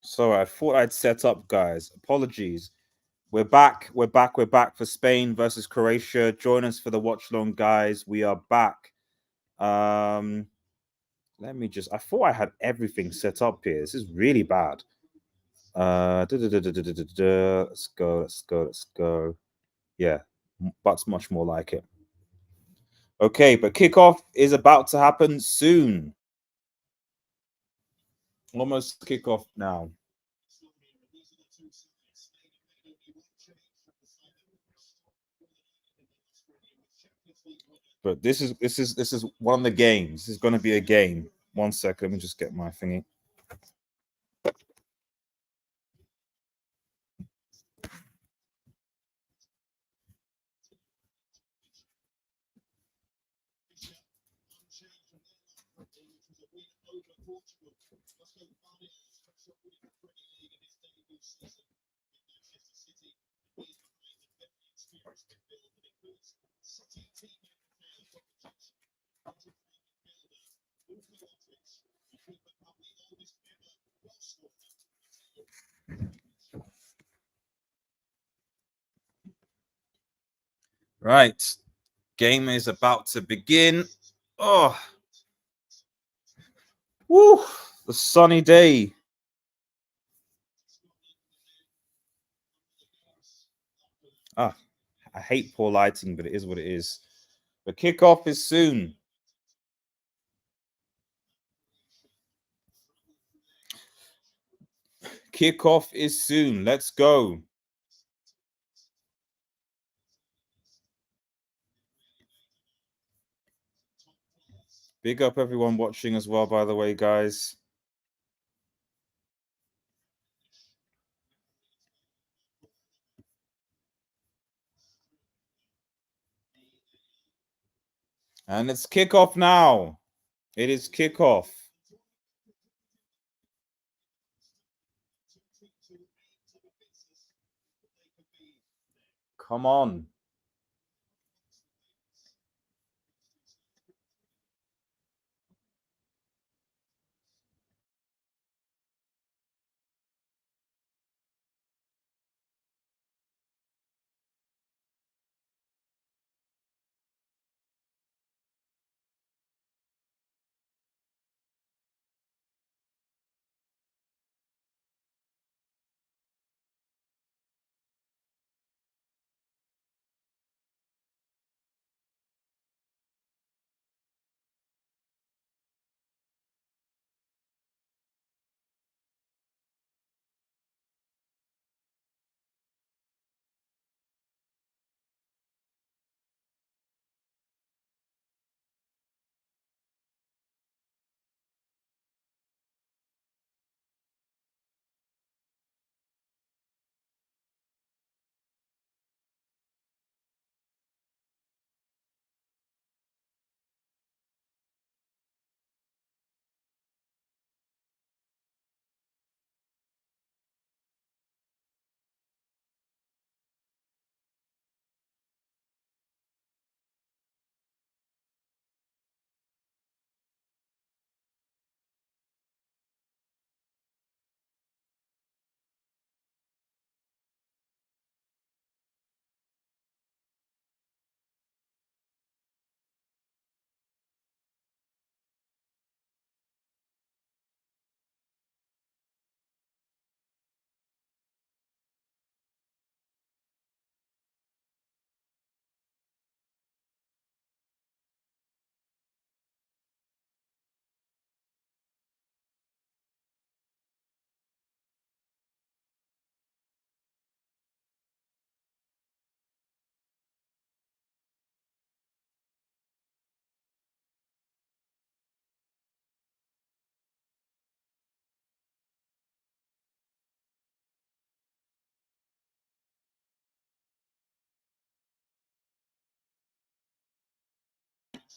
So I thought I'd set up, guys. Apologies. We're back. We're back. We're back for Spain versus Croatia. Join us for the watch long, guys. We are back. Um, Let me just. I thought I had everything set up here. This is really bad. Let's go. Let's go. Let's go. Yeah, that's much more like it. Okay, but kickoff is about to happen soon. Almost kickoff now. But this is one of the games. This is going to be a game. 1 second. Let me just get my thingy. Right. Game is about to begin. Oh, woo, the sunny day. Ah, I hate poor lighting, but it is what it is. The kickoff is soon. Kickoff is soon. Let's go. Big up everyone watching as well, by the way, guys. And it's kickoff now. It is kickoff. Come on.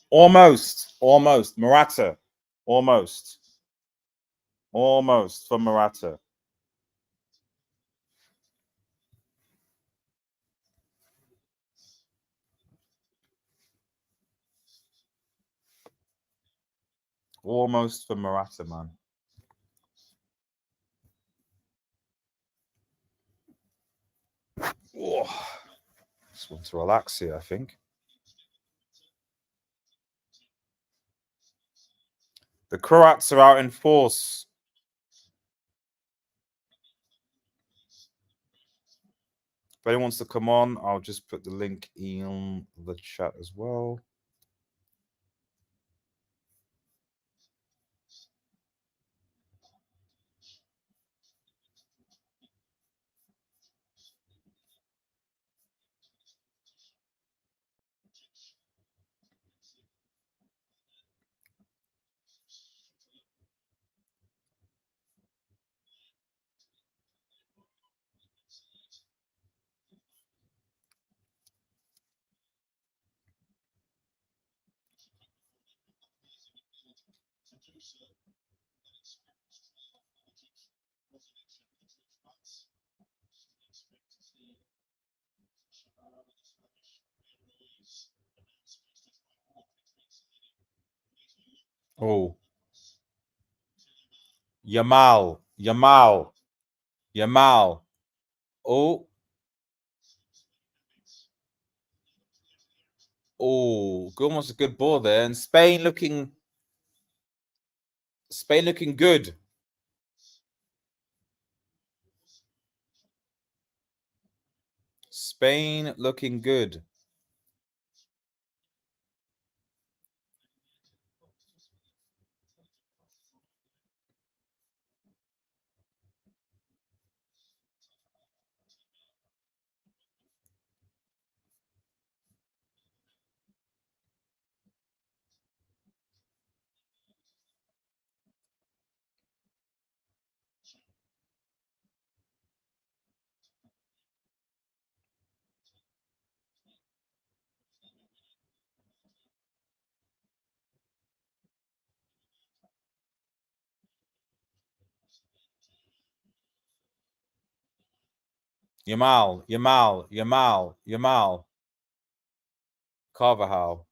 Almost. Almost. Morata. Almost. Almost for Morata. Almost for Morata, man. Oh, just want to relax here, I think. The Croats are out in force. If anyone wants to come on, I'll just put the link in the chat as well. Oh, Yamal, Yamal, Yamal. Oh, oh, almost a good ball there, and Spain looking good. Spain looking good. Yamal, Yamal, Yamal, Yamal. Carvajal.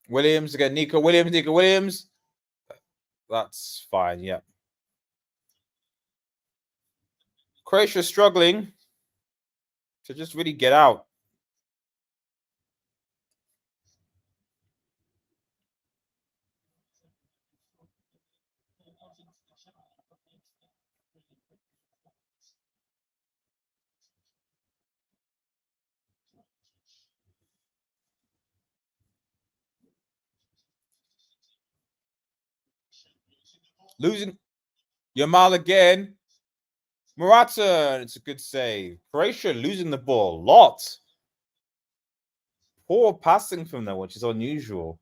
Williams again. Nico Williams. Nico Williams. That's fine. Yeah. Croatia struggling to just really get out. Losing Yamal again. Morata. It's a good save. Croatia losing the ball a lot. Poor passing from them, which is unusual.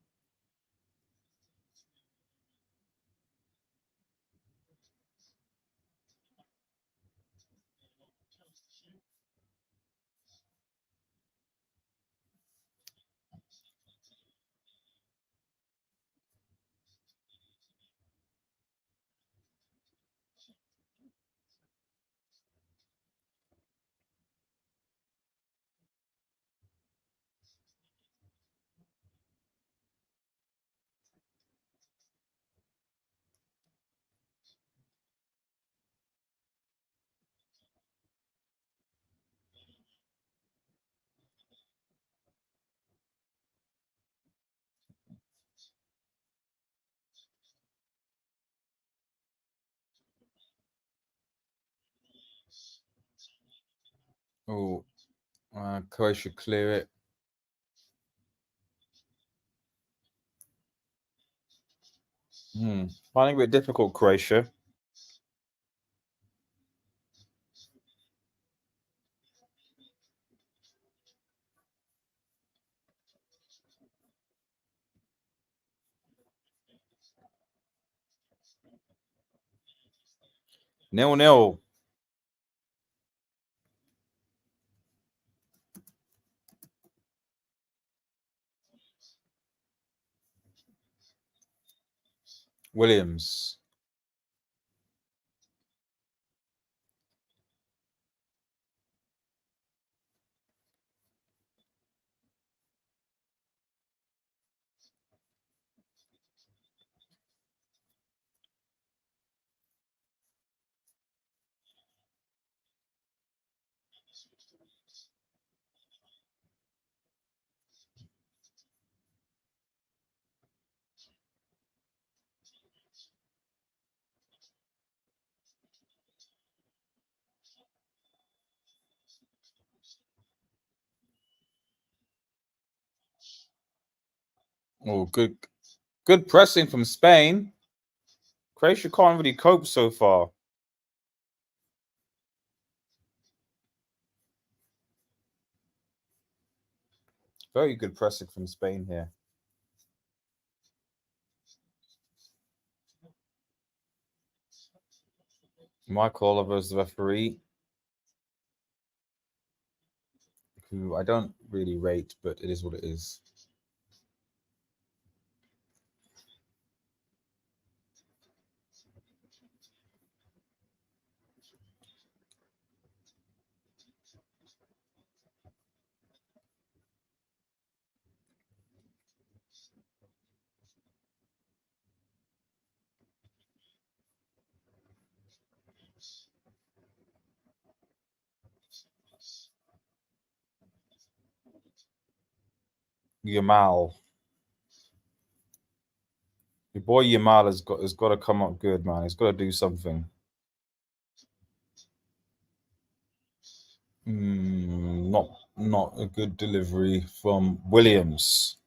Oh, Croatia clear it. Finding it a bit difficult, Croatia. Nil-nil. Williams. Oh, good pressing from Spain. Croatia can't really cope so far. Very good pressing from Spain here. Michael Oliver's the referee, who I don't really rate, but it is what it is. Yamal. Your boy Yamal has got to come up good, man. He's got to do something. Not a good delivery from Williams.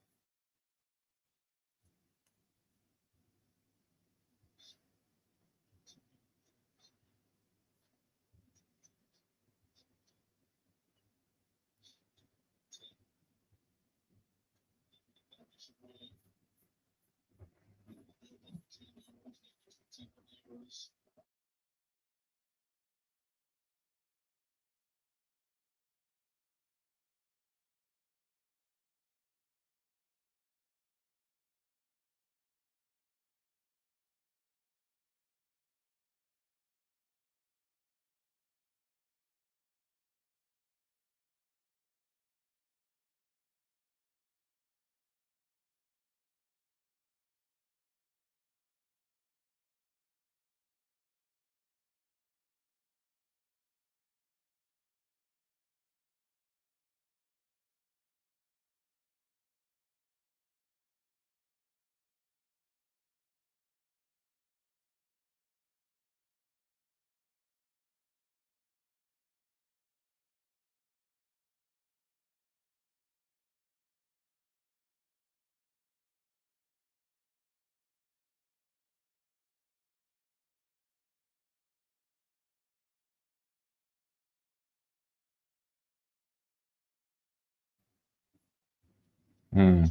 Hmm.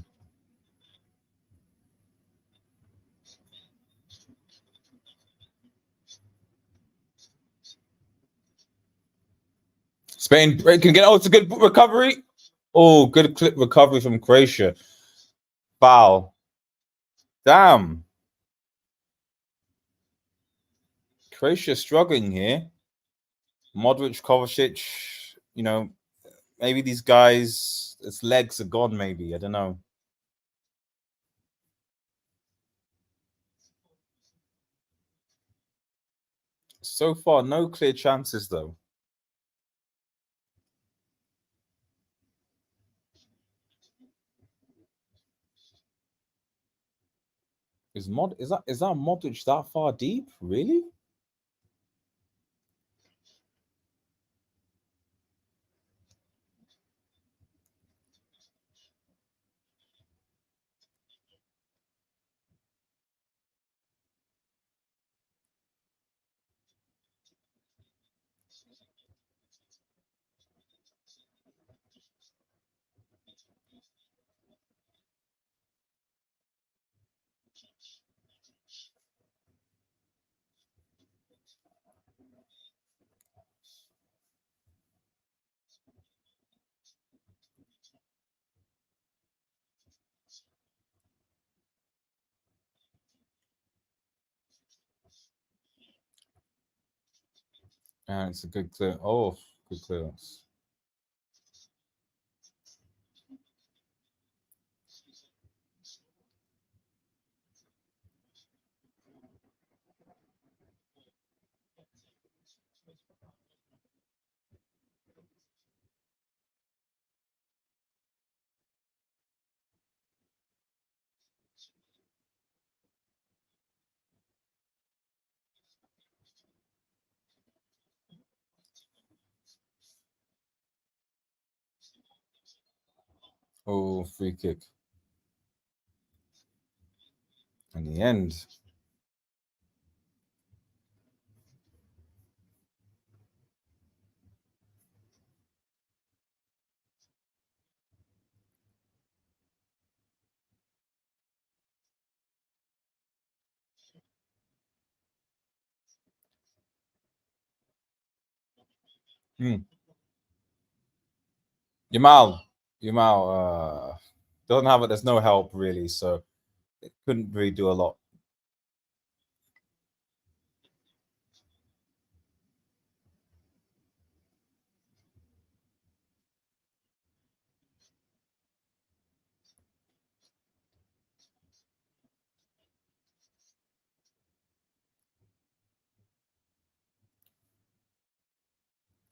Spain can get. Oh, it's a good recovery. Oh, good clip recovery from Croatia. Foul. Damn. Croatia struggling here. Modric, Kovacic, maybe these guys, its legs are gone, maybe. I don't know. So far, no clear chances, though. Is that Modric that far deep? Really? And it's a good clear. Oh, good clearance. Oh, free kick. In the end. Hmm. Yamal doesn't have it. There's no help really, so it couldn't really do a lot.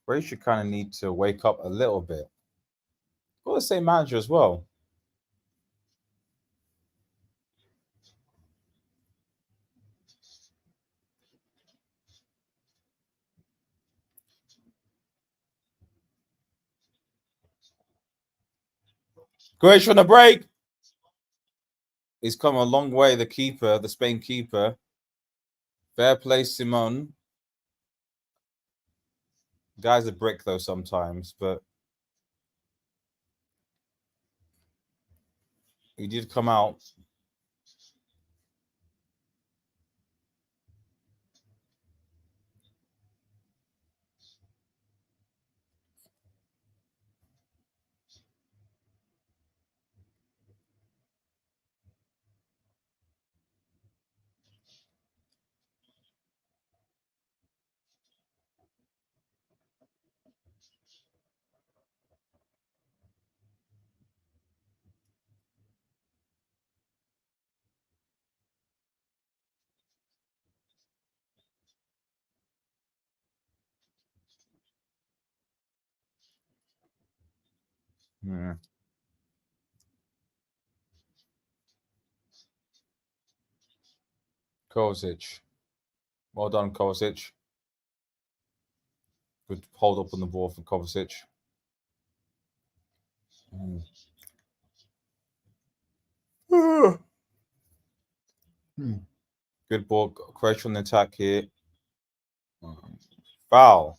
Croatia kind of need to wake up a little bit. Got the same manager as well. Croatia on the break. He's come a long way. The keeper, the Spain keeper. Fair play, Simon. Guy's a brick though sometimes, but he did come out. Yeah. Kovacic. Well done, Kovacic. Good hold up on the ball for Kovacic. Mm. Good ball. Croatia on the attack here. Foul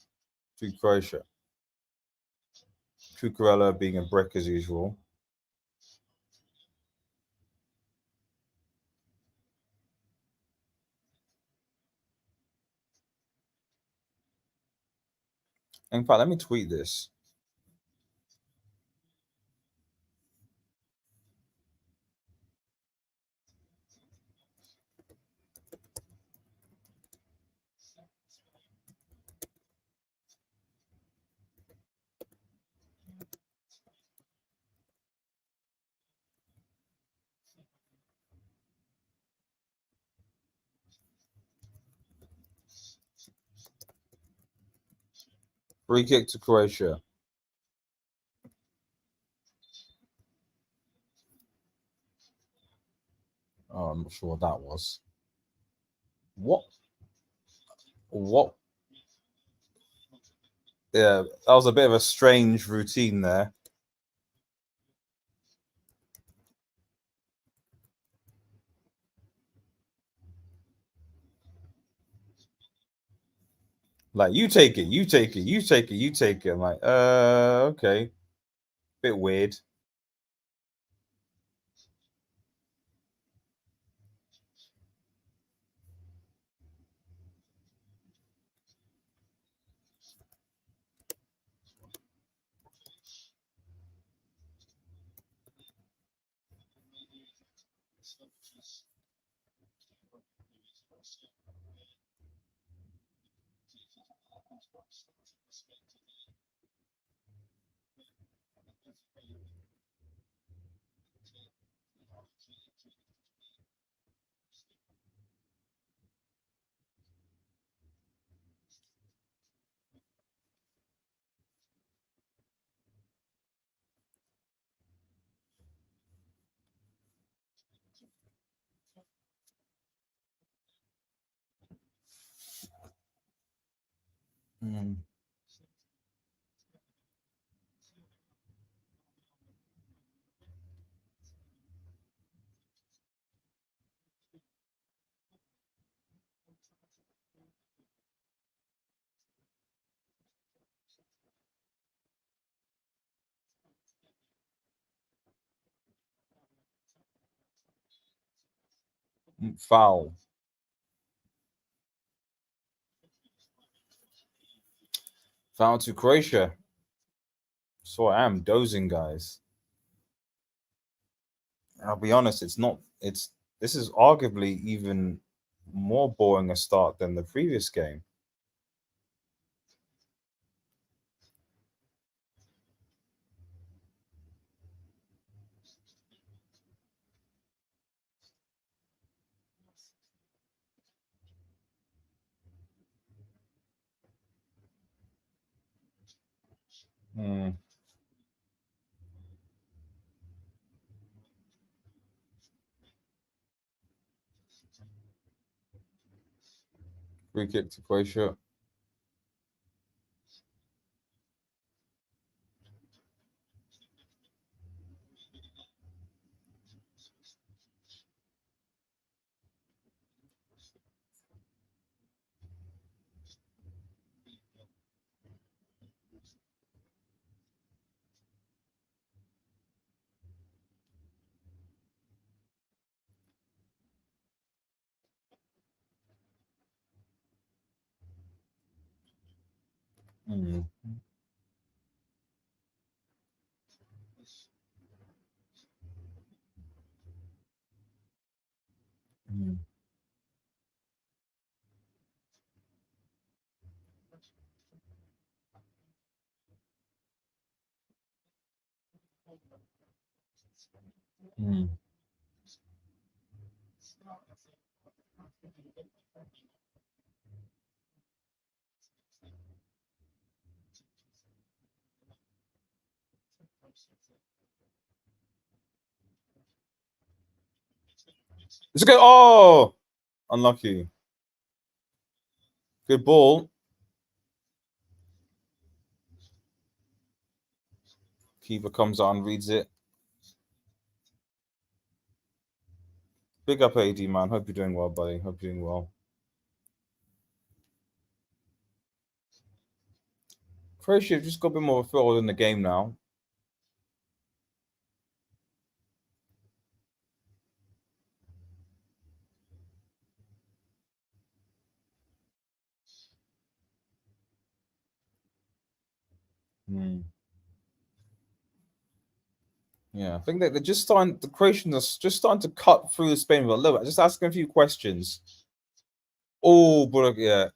to Croatia. Cucurella being a brick as usual. In fact, let me tweet this. Free kick to Croatia. Oh, I'm not sure what that was. What? What? Yeah, that was a bit of a strange routine there. Like, you take it, you take it, you take it, you take it. I'm like, okay. Bit weird. Mm. Foul. Foul to Croatia. So I am dozing, guys. I'll be honest, it's not. It's this is arguably even more boring a start than the previous game. Hmm. Free kick to Croatia. Hmm. Hmm. Hmm. It's a good. Oh, unlucky. Good ball. Keeper comes on, reads it. Big up, AD man. Hope you're doing well, buddy. Hope you're doing well. Croatia have just got a bit more of a feel in the game now. Hmm. Yeah, I think that they're just starting. The Croatians are just starting to cut through the Spain with a little bit. Just asking a few questions. Oh, but yeah,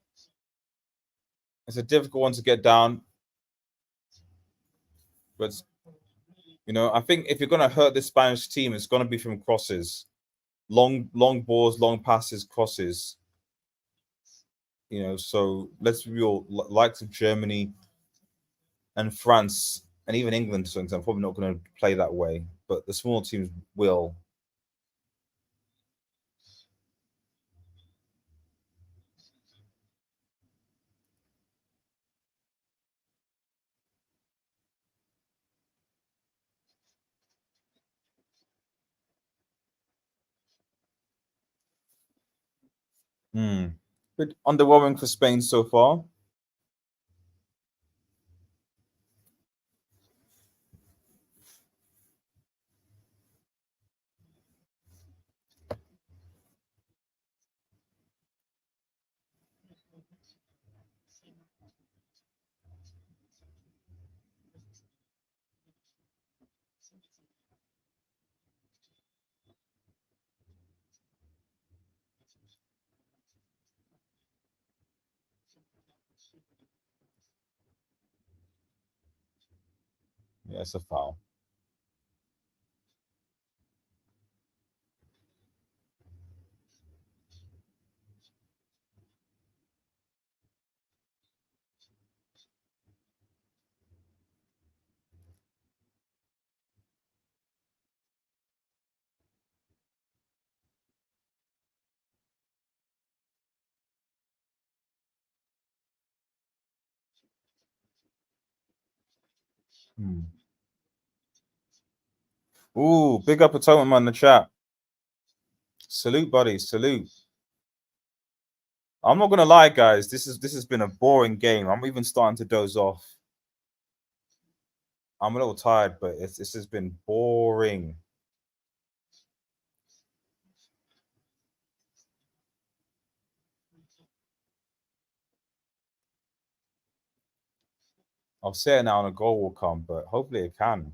it's a difficult one to get down. But I think if you're going to hurt the Spanish team, it's going to be from crosses, long balls, long passes, crosses. So let's be real. Likes of Germany and France and even England, to some extent, probably not going to play that way. But the small teams will. Hmm. Bit underwhelming for Spain so far. Yeah, it's a foul. Ooh, big up Atonement in the chat. Salute, buddy. Salute. I'm not gonna lie, guys. This has been a boring game. I'm even starting to doze off. I'm a little tired, but this has been boring. I'll say it now and a goal will come, but hopefully it can.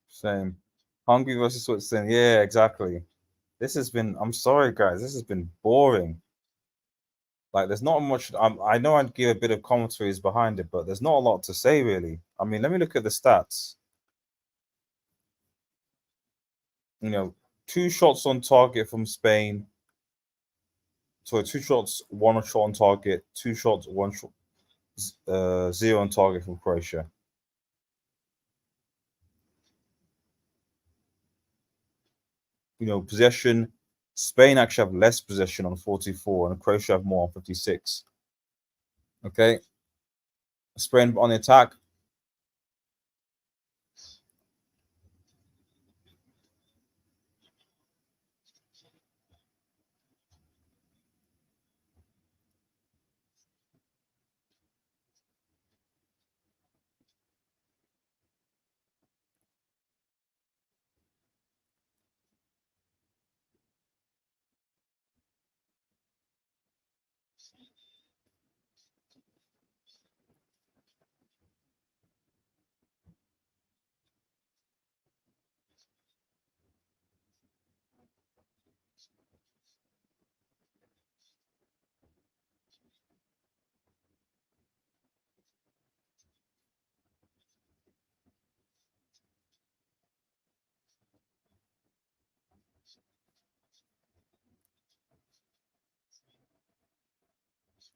Same. Hungary versus Switzerland. Yeah, exactly. This has been. I'm sorry, guys. This has been boring. Like, there's not much. I know I'd give a bit of commentaries behind it, but there's not a lot to say, really. I mean, let me look at the stats. You know, 2 shots on target from Spain. So 2 shots, 1 shot on target, 2 shots, 1 shot, 0 on target from Croatia. You know, possession. Spain actually have less possession on 44, and Croatia have more on 56. Okay. Spain on the attack.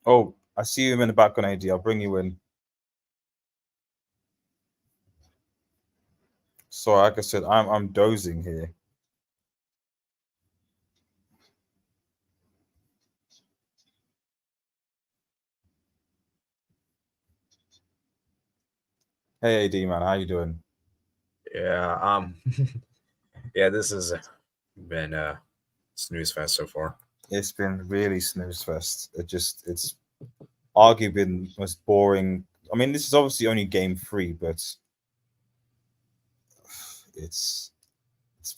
Oh, I see you in the back on AD. I'll bring you in. So, like I said, I'm dozing here. Hey, AD man, how you doing? Yeah, yeah, this has been a snooze fest so far. It's been really snooze fest. It's arguably been the most boring. I mean, this is obviously only game 3, but it's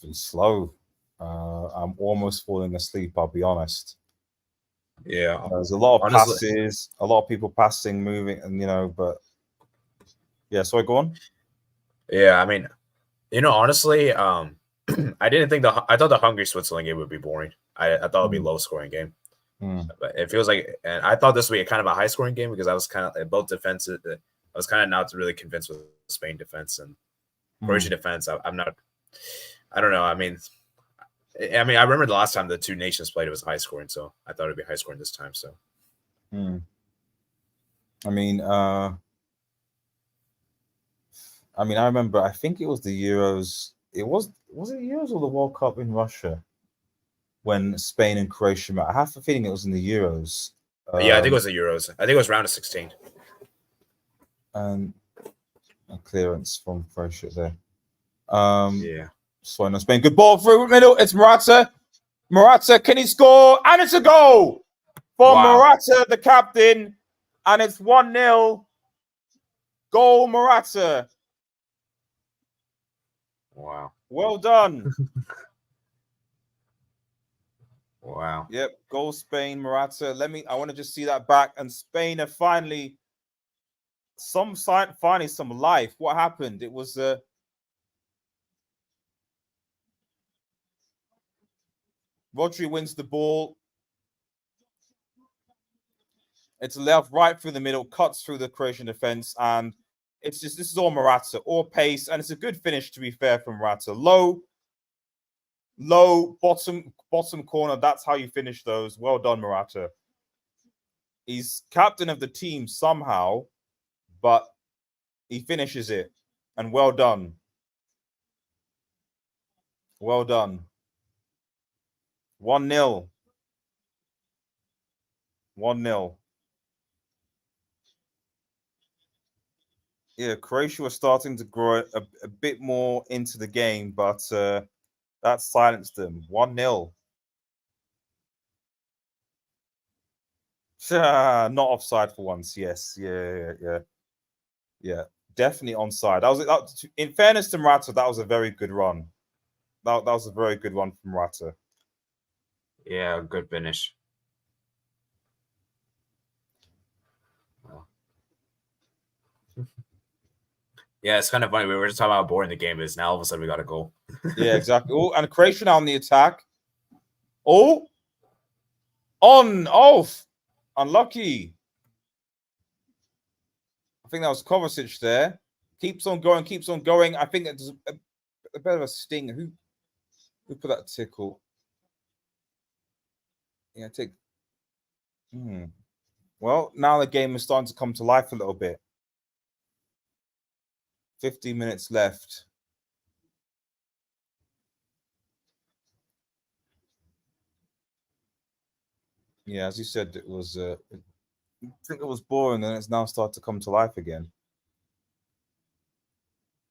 been slow. I'm almost falling asleep. I'll be honest. Yeah, There's a lot of honestly, passes, a lot of people passing, moving, and but yeah. So I go on. yeah, I mean, honestly, I didn't think I thought the Hungary Switzerland game would be boring. I thought it'd be a low scoring game, but it feels like, and I thought this would be kind of a high scoring game because I was kind of both defenses. I was kind of not really convinced with Spain defense and Croatia defense. I'm not. I don't know. I mean, I remember the last time the two nations played, it was high scoring, so I thought it'd be high scoring this time. So, I mean, I remember. I think it was the Euros. It was it Euros or the World Cup in Russia when Spain and Croatia met. I have a feeling it was in the Euros. yeah, I think it was the Euros. I think it was round of 16. And a clearance from Croatia there. Yeah. So no, Spain. Good ball through middle. It's Morata. Morata, can he score? And it's a goal. for Morata, the captain, and it's 1-0. Goal, Morata. Wow. Well done. Wow. Yep, goal Spain, Morata. I want to just see that back. And Spain are finally some life. What happened? It was Rodri wins the ball. It's left, right through the middle, cuts through the Croatian defense, and it's just this is all Morata, all pace, and it's a good finish to be fair from Morata. Low, bottom corner. That's how you finish those. Well done, Morata. He's captain of the team somehow, but he finishes it, and well done. Well done. 1-0. 1-0. Yeah, Croatia was starting to grow a bit more into the game, but that silenced them. 1-0. Not offside for once. Yes. Yeah. Definitely onside. In fairness to Morata, that was a very good run. That was a very good one from Morata. Yeah, good finish. Yeah, it's kind of funny. We were just talking about how boring the game is. Now all of a sudden we got a goal. Yeah, exactly. Oh, and Croatia now on the attack. Oh, off. Unlucky. I think that was Kovacic there. Keeps on going. I think it's a bit of a sting. Who put that tickle? Yeah, Well, now the game is starting to come to life a little bit. 50 minutes left. Yeah, as you said, it was. I think it was boring, and it's now started to come to life again.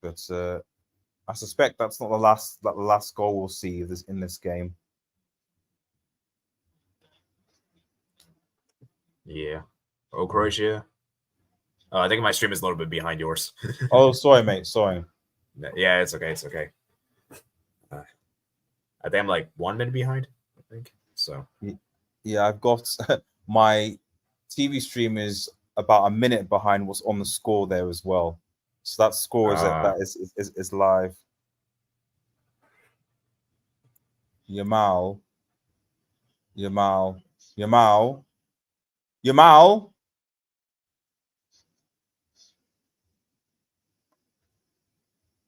But I suspect that's not the last goal we'll see in this game. Yeah. Oh, Croatia. I think my stream is a little bit behind yours. Oh, sorry, mate. Sorry. Yeah, it's okay. It's okay. I think I'm like 1 minute behind. I think so. Yeah, I've got my TV stream is about a minute behind what's on the score there as well. So that score is live. Yamal.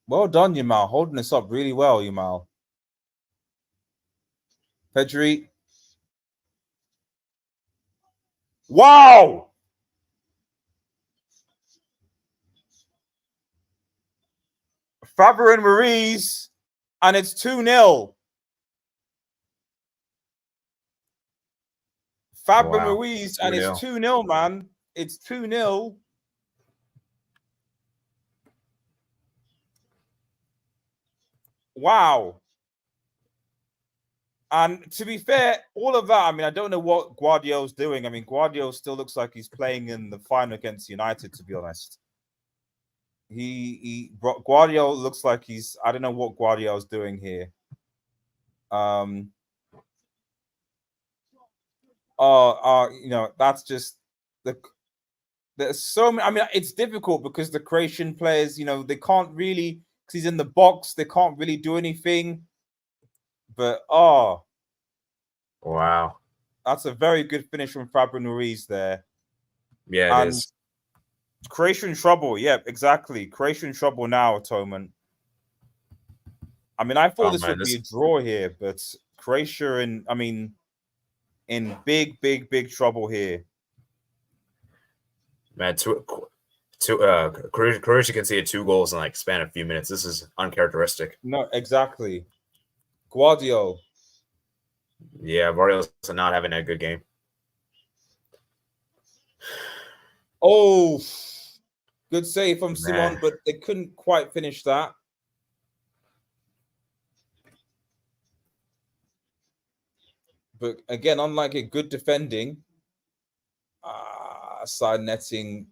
Well done, Yamal. Holding this up really well, Yamal. Pedri. Wow! Faber and Ruiz, and it's 2-0. Faber and Ruiz, and it's 2-0, man. It's 2-0. Wow. And to be fair, all of that, I mean, I don't know what Guardiola's doing. I mean, Guardiola still looks like he's playing in the final against United, to be honest. Guardiola looks like I don't know what Guardiola's doing here. That's just there's so many. I mean, it's difficult because the Croatian players, they can't really, because he's in the box, they can't really do anything. But wow, that's a very good finish from Faber Ruiz there. Yeah, it is. Croatia in trouble. Yeah, exactly. Croatia in trouble now, Atonement. I mean, I thought this would be a draw here, but Croatia in big trouble here. Man, Croatia conceded 2 goals in like span a few minutes. This is uncharacteristic. No, exactly. Guardiola. Yeah, Guardiola's not having a good game. Oh, good save from Simon, but they couldn't quite finish that. But again, unlike it, good defending. Side netting.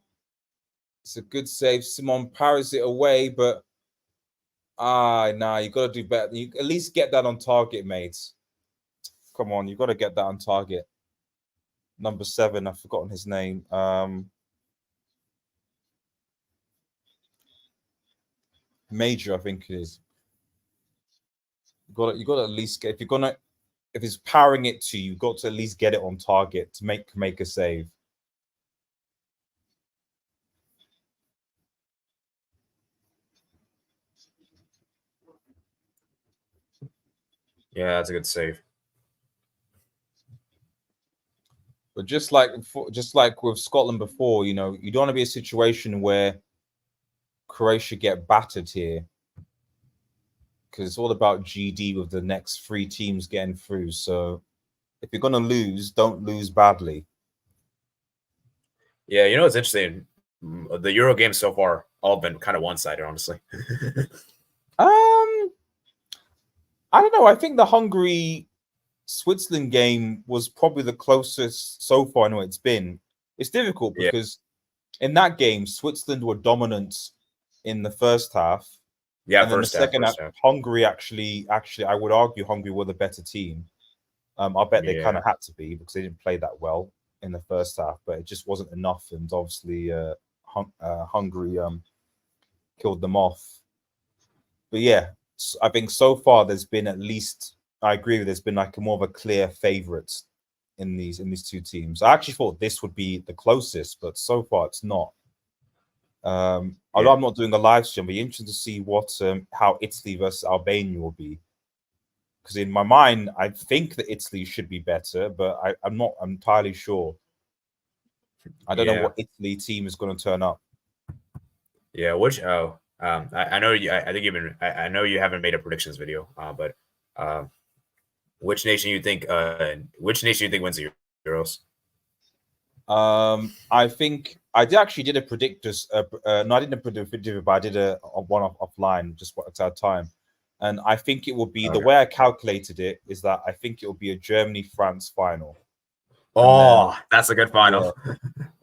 It's a good save. Simon parries it away, but nah, you got to do better. You at least get that on target, mates. Come on, you got to get that on target. Number 7, I've forgotten his name. Major, I think it is. You got to at least get, if it's powering it to you, you've got to at least get it on target to make a save. Yeah, that's a good save. But just like with Scotland before, you don't want to be a situation where Croatia get battered here, because it's all about GD with the next 3 teams getting through. So if you're gonna lose, don't lose badly. Yeah, it's interesting. The Euro games so far all been kind of one-sided, honestly. I don't know. I think the Hungary Switzerland game was probably the closest so far. I know it's been. It's difficult because in that game, Switzerland were dominant in the first half. Yeah, and then the second half, Hungary actually, I would argue Hungary were the better team. I bet they kind of had to be because they didn't play that well in the first half, but it just wasn't enough. And obviously, Hungary killed them off. But yeah, I think so far there's been at least, I agree with, there's been like more of a clear favourite in these 2 teams. I actually thought this would be the closest, but so far it's not. Although I'm not doing a live stream, it'll be interesting to see how Italy versus Albania will be. Because in my mind, I think that Italy should be better, but I'm not entirely sure. I don't know what Italy team is going to turn up. Yeah, I know you. I think I know you haven't made a predictions video, but which nation you think? Which nation you think wins the Euros? I think I did a predictors. No, I didn't predict it, but I did a one offline just at our time, and I think it will be the way I calculated it is that I think it will be a Germany-France final. Oh, that's a good final.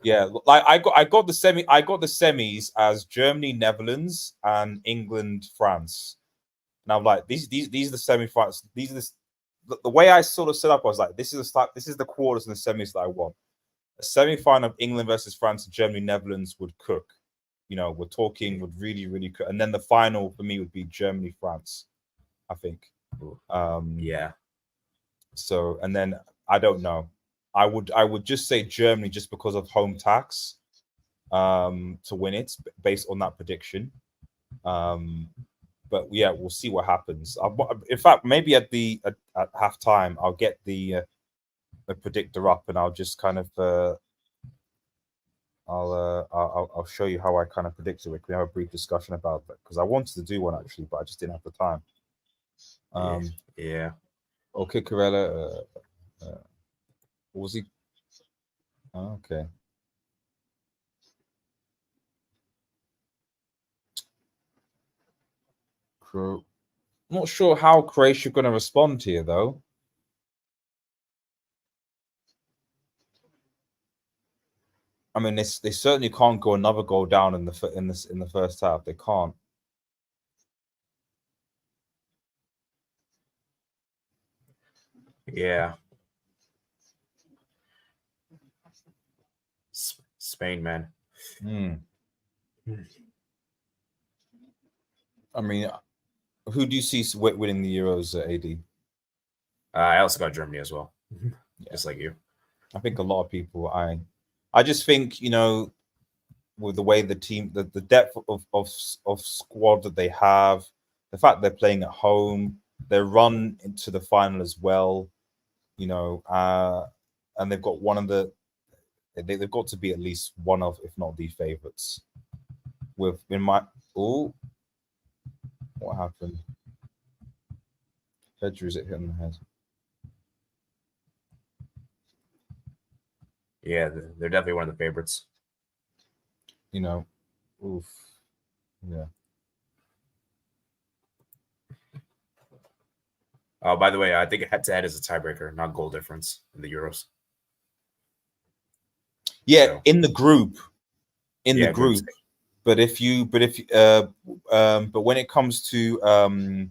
Yeah, like I got the semis as Germany, Netherlands, and England, France. And I'm like, these are the semi-finals. These are the way I sort of set up. I was like, this is the quarters and the semis that I want. A semi-final of England versus France and Germany, Netherlands would cook. We're talking would really, really cook. And then the final for me would be Germany, France, I think. Yeah. So, and then I don't know. I would just say Germany just because of home tax to win it based on that prediction. But yeah, we'll see what happens. In fact, maybe at halftime, I'll get the predictor up and I'll just kind of I'll show you how I kind of predicted it. We have a brief discussion about that because I wanted to do one actually, but I just didn't have the time. Yeah. Okay, Corella. What was he? Oh, okay. I'm not sure how Croatia are going to respond here, though. I mean, they certainly can't go another goal down in the first half. They can't. Yeah. Spain, man. I mean, who do you see winning the Euros, AD? I also got Germany as well, just like you. I think a lot of people. I just think with the way the team, the depth of squad that they have, the fact they're playing at home, their run into the final as well, and they've got they've got to be at least one of, if not the favorites. What happened? Pedro's hit him in the head. Yeah, they're definitely one of the favorites. Oof. Yeah. Oh, by the way, I think head-to-head is a tiebreaker, not goal difference in the Euros. Yeah, So, in the group. group stage. But when it comes to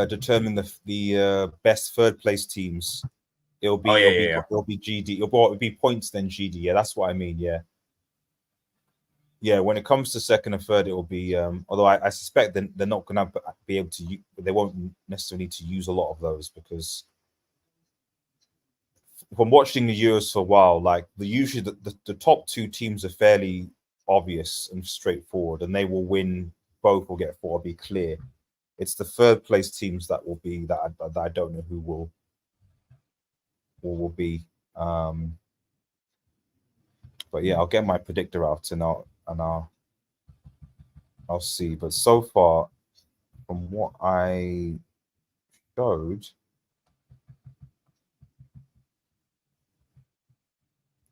determining the best third place teams, it'll be GD. It'll be points then GD. Yeah, that's what I mean. Yeah. Yeah, when it comes to second and third, it will be. Although I suspect they're not going to be able to. They won't necessarily need to use a lot of those because from watching the Euros for a while, like usually the top two teams are fairly obvious and straightforward, and they will win. Both will get four. Will be clear. It's the third place teams that will be that I don't know who will be. But yeah, I'll get my predictor out and I'll see. But so far, from what I showed,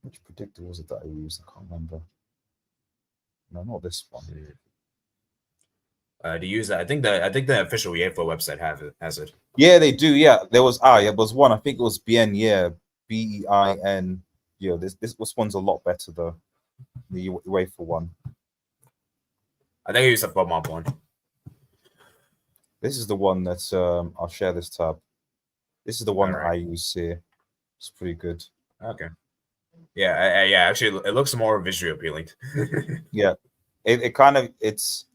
which predictor was it that I used? I can't remember. No, not this one. To use that, I think the official uefa website has it. Yeah, they do. Yeah, there was one. I think it was BN. Yeah, BEIN. Yeah, this one's a lot better though. The UEFA one. I think I used the FOMO one. This is the one that's I'll share this tab. This is the one that I use here. It's pretty good. Okay. Yeah, yeah. Actually, it looks more visually appealing. Yeah, it kind of it's.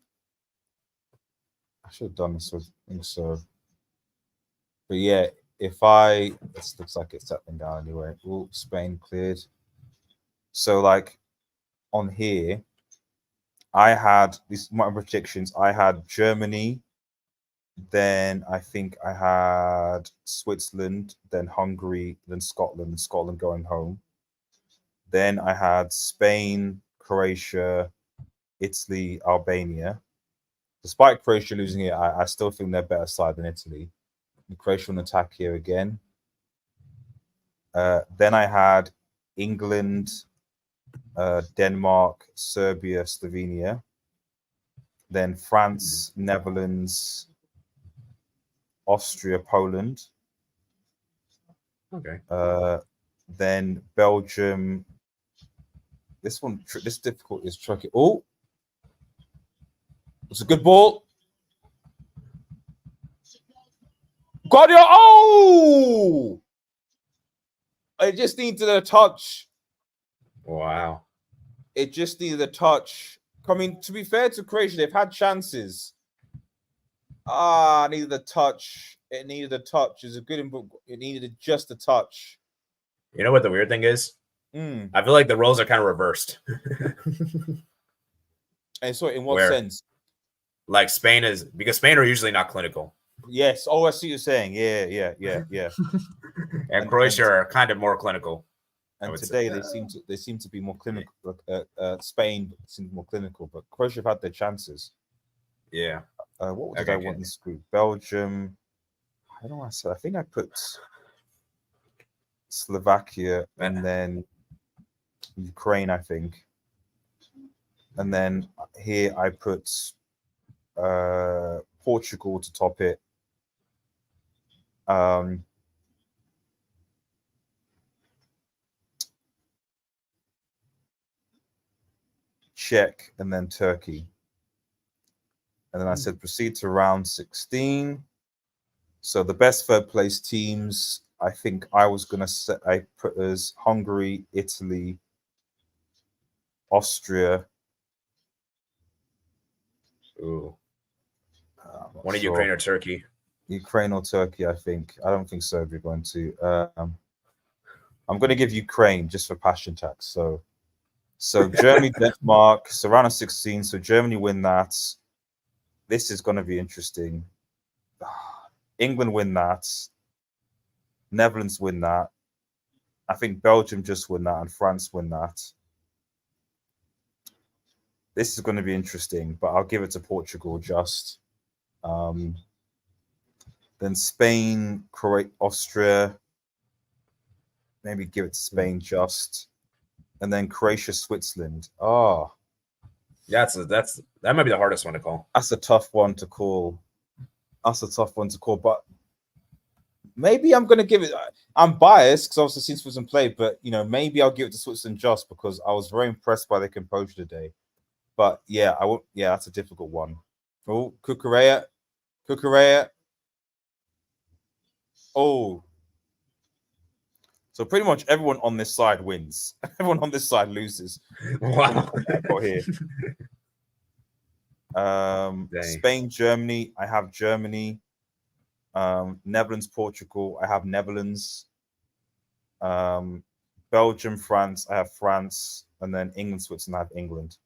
I should have done this. I think so. But yeah, this looks like it's settling down anyway. Oh, Spain cleared. So like on here, I had these my predictions. I had Germany, then I think I had Switzerland, then Hungary, then Scotland. Scotland going home. Then I had Spain, Croatia, Italy, Albania. Despite Croatia losing it, I still think they're better side than Italy. The Croatia will attack here again. Then I had England, Denmark, Serbia, Slovenia. Then France, Netherlands, Austria, Poland. Okay. Then Belgium. This difficult is tricky. Oh, it's a good ball. Guardiola. Oh, it just needed a touch. Wow. It just needed a touch. I mean, to be fair to Croatia, they've had chances. Needed a touch. It needed a touch. It's a good input. It needed just a touch. You know what the weird thing is? I feel like the roles are kind of reversed. And so, in what sense? Like because Spain are usually not clinical. Yes. Oh, I see what you're saying. Yeah. and Croatia are kind of more clinical. And today they seem to be more clinical. Spain seems more clinical, but Croatia have had their chances. Yeah. What did I want in this group? Belgium. I don't know what I said. I think I put Slovakia and then Ukraine, I think. And then here I put Portugal to top it. Czech and then Turkey. And then I said proceed to round 16. So the best third place teams, I think I was going to set, I put as Hungary, Italy, Austria. Ooh. One of Ukraine or Turkey. Ukraine or Turkey, I think. I don't think Serbia are going to. I'm going to give Ukraine just for passion tax. So Germany, Denmark, so round of 16. So Germany win that. This is going to be interesting. England win that. Netherlands win that. I think Belgium just win that and France win that. This is going to be interesting, but I'll give it to Portugal just. Then Spain, Croatia, Austria. Maybe give it to Spain just. And then Croatia, Switzerland. Oh. Yeah, that might be the hardest one to call. That's a tough one to call. But maybe I'm going to give it. I'm biased because obviously since Switzerland played, but maybe I'll give it to Switzerland just because I was very impressed by their composure today. But yeah, I will. Yeah, that's a difficult one. Oh, Kukurea. Oh, so pretty much everyone on this side wins. Everyone on this side loses. Wow. I got here. Spain, Germany. I have Germany. Netherlands, Portugal. I have Netherlands. Belgium, France. I have France, and then England, Switzerland. I have England.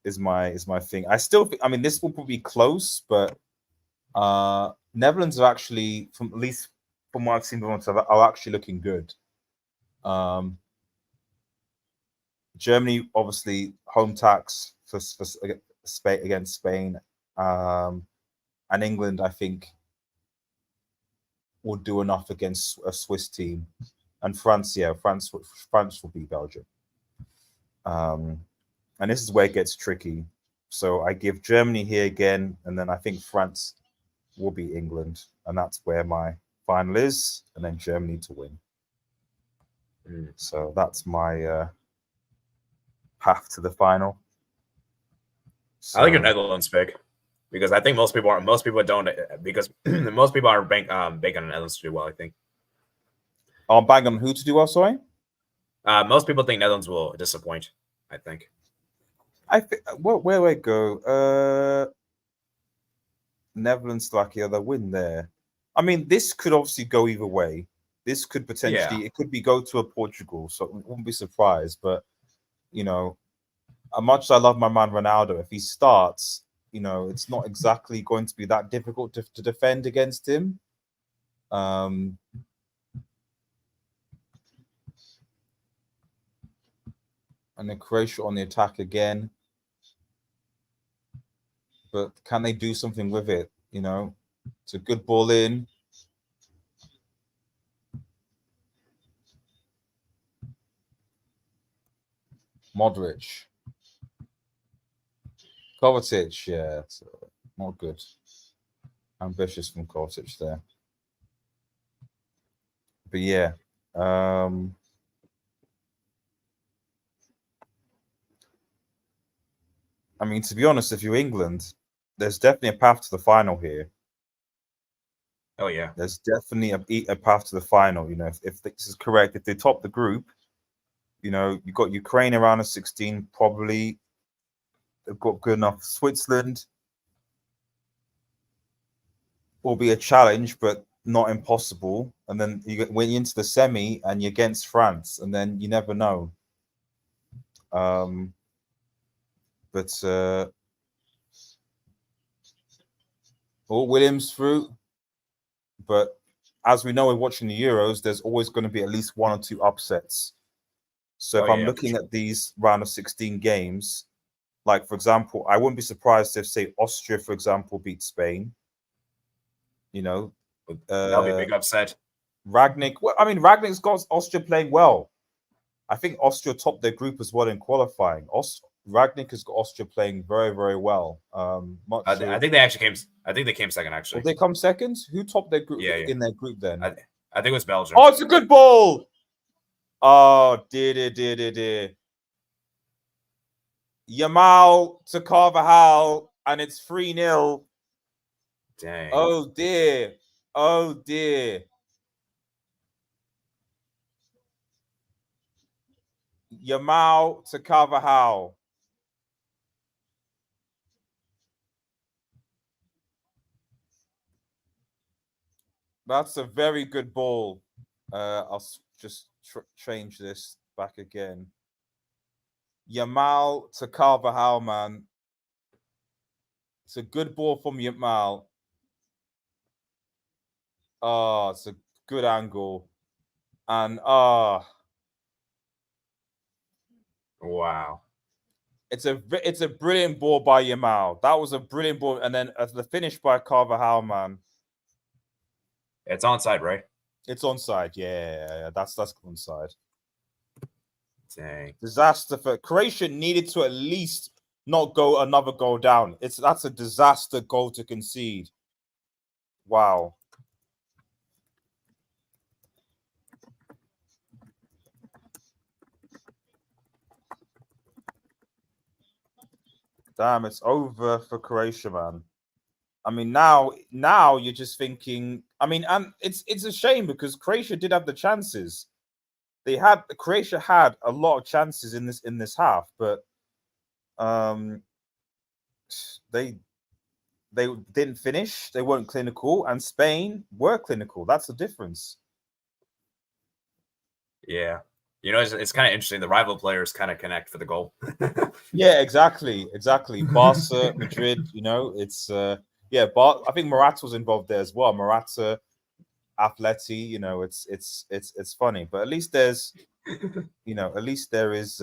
Is my thing. I still think. I mean, this will probably be close, but Netherlands are actually, from at least from what I've seen, are actually looking good. Germany, obviously, home tax for Spain against Spain, and England, I think, will do enough against a Swiss team, and France, France will beat Belgium. And this is where it gets tricky. So I give Germany here again, and then I think France will beat England, and that's where my final is, and then Germany to win. So that's my path to the final. So, I like your Netherlands pick because I think most people don't, because most people are banking on the Netherlands to do well. I think. I'll bang on who to do well. Sorry. Most people think Netherlands will disappoint. I think. I think where I go. Netherlands, Slovakia, the win there. I mean, this could obviously go either way. This could potentially, it could be go to a Portugal, so I wouldn't be surprised. But as much as I love my man Ronaldo, if he starts, it's not exactly going to be that difficult to defend against him. And then Croatia on the attack again. But can they do something with it? It's a good ball in. Modric. Kovacic, yeah, it's not good. Ambitious from Kovacic there. But yeah. I mean, to be honest, if you're England, there's definitely a path to the final here. Oh yeah, there's definitely a path to the final. If this is correct, if they top the group, you've got Ukraine around a 16, probably. They've got good enough. Switzerland will be a challenge, but not impossible. And then when you're into the semi and you're against France, and then you never know. Williams through. But as we know, we're watching the Euros, there's always going to be at least one or two upsets. So if I'm looking at these round of 16 games, like, for example, I wouldn't be surprised if, say, Austria, for example, beat Spain. That'll be a big upset. Ragnick. Well, I mean, Ragnick's got Austria playing well. I think Austria topped their group as well in qualifying. Ragnick has got Austria playing very, very well. I think they actually came. I think they came second. Actually, will they come second? Who topped their group in their group then? I think it was Belgium. Oh, it's a good ball. Oh, dear. Yamal to Carvajal, and it's 3-0. Dang. Oh dear. Yamal to Carvajal. That's a very good ball. I'll just change this back again. Yamal to Carvajal, man. It's a good ball from Yamal. Oh, it's a good angle. And wow. It's a brilliant ball by Yamal. That was a brilliant ball. And then the finish by Carvajal, man. It's onside, right? It's onside, yeah. That's onside. Dang. Disaster for Croatia. Needed to at least not go another goal down. That's a disaster goal to concede. Wow. Damn, it's over for Croatia, man. I mean, now you're just thinking. I mean, and it's a shame because Croatia did have the chances. Croatia had a lot of chances in this half, but um, they didn't finish. They weren't clinical, and Spain were clinical. That's the difference. Yeah. You know, it's kind of interesting. The rival players kind of connect for the goal. Yeah, exactly. Barca, Madrid. You know, it's yeah. I think Morata was involved there as well. Morata, Atleti. You know, it's funny, but at least there's, you know, at least there is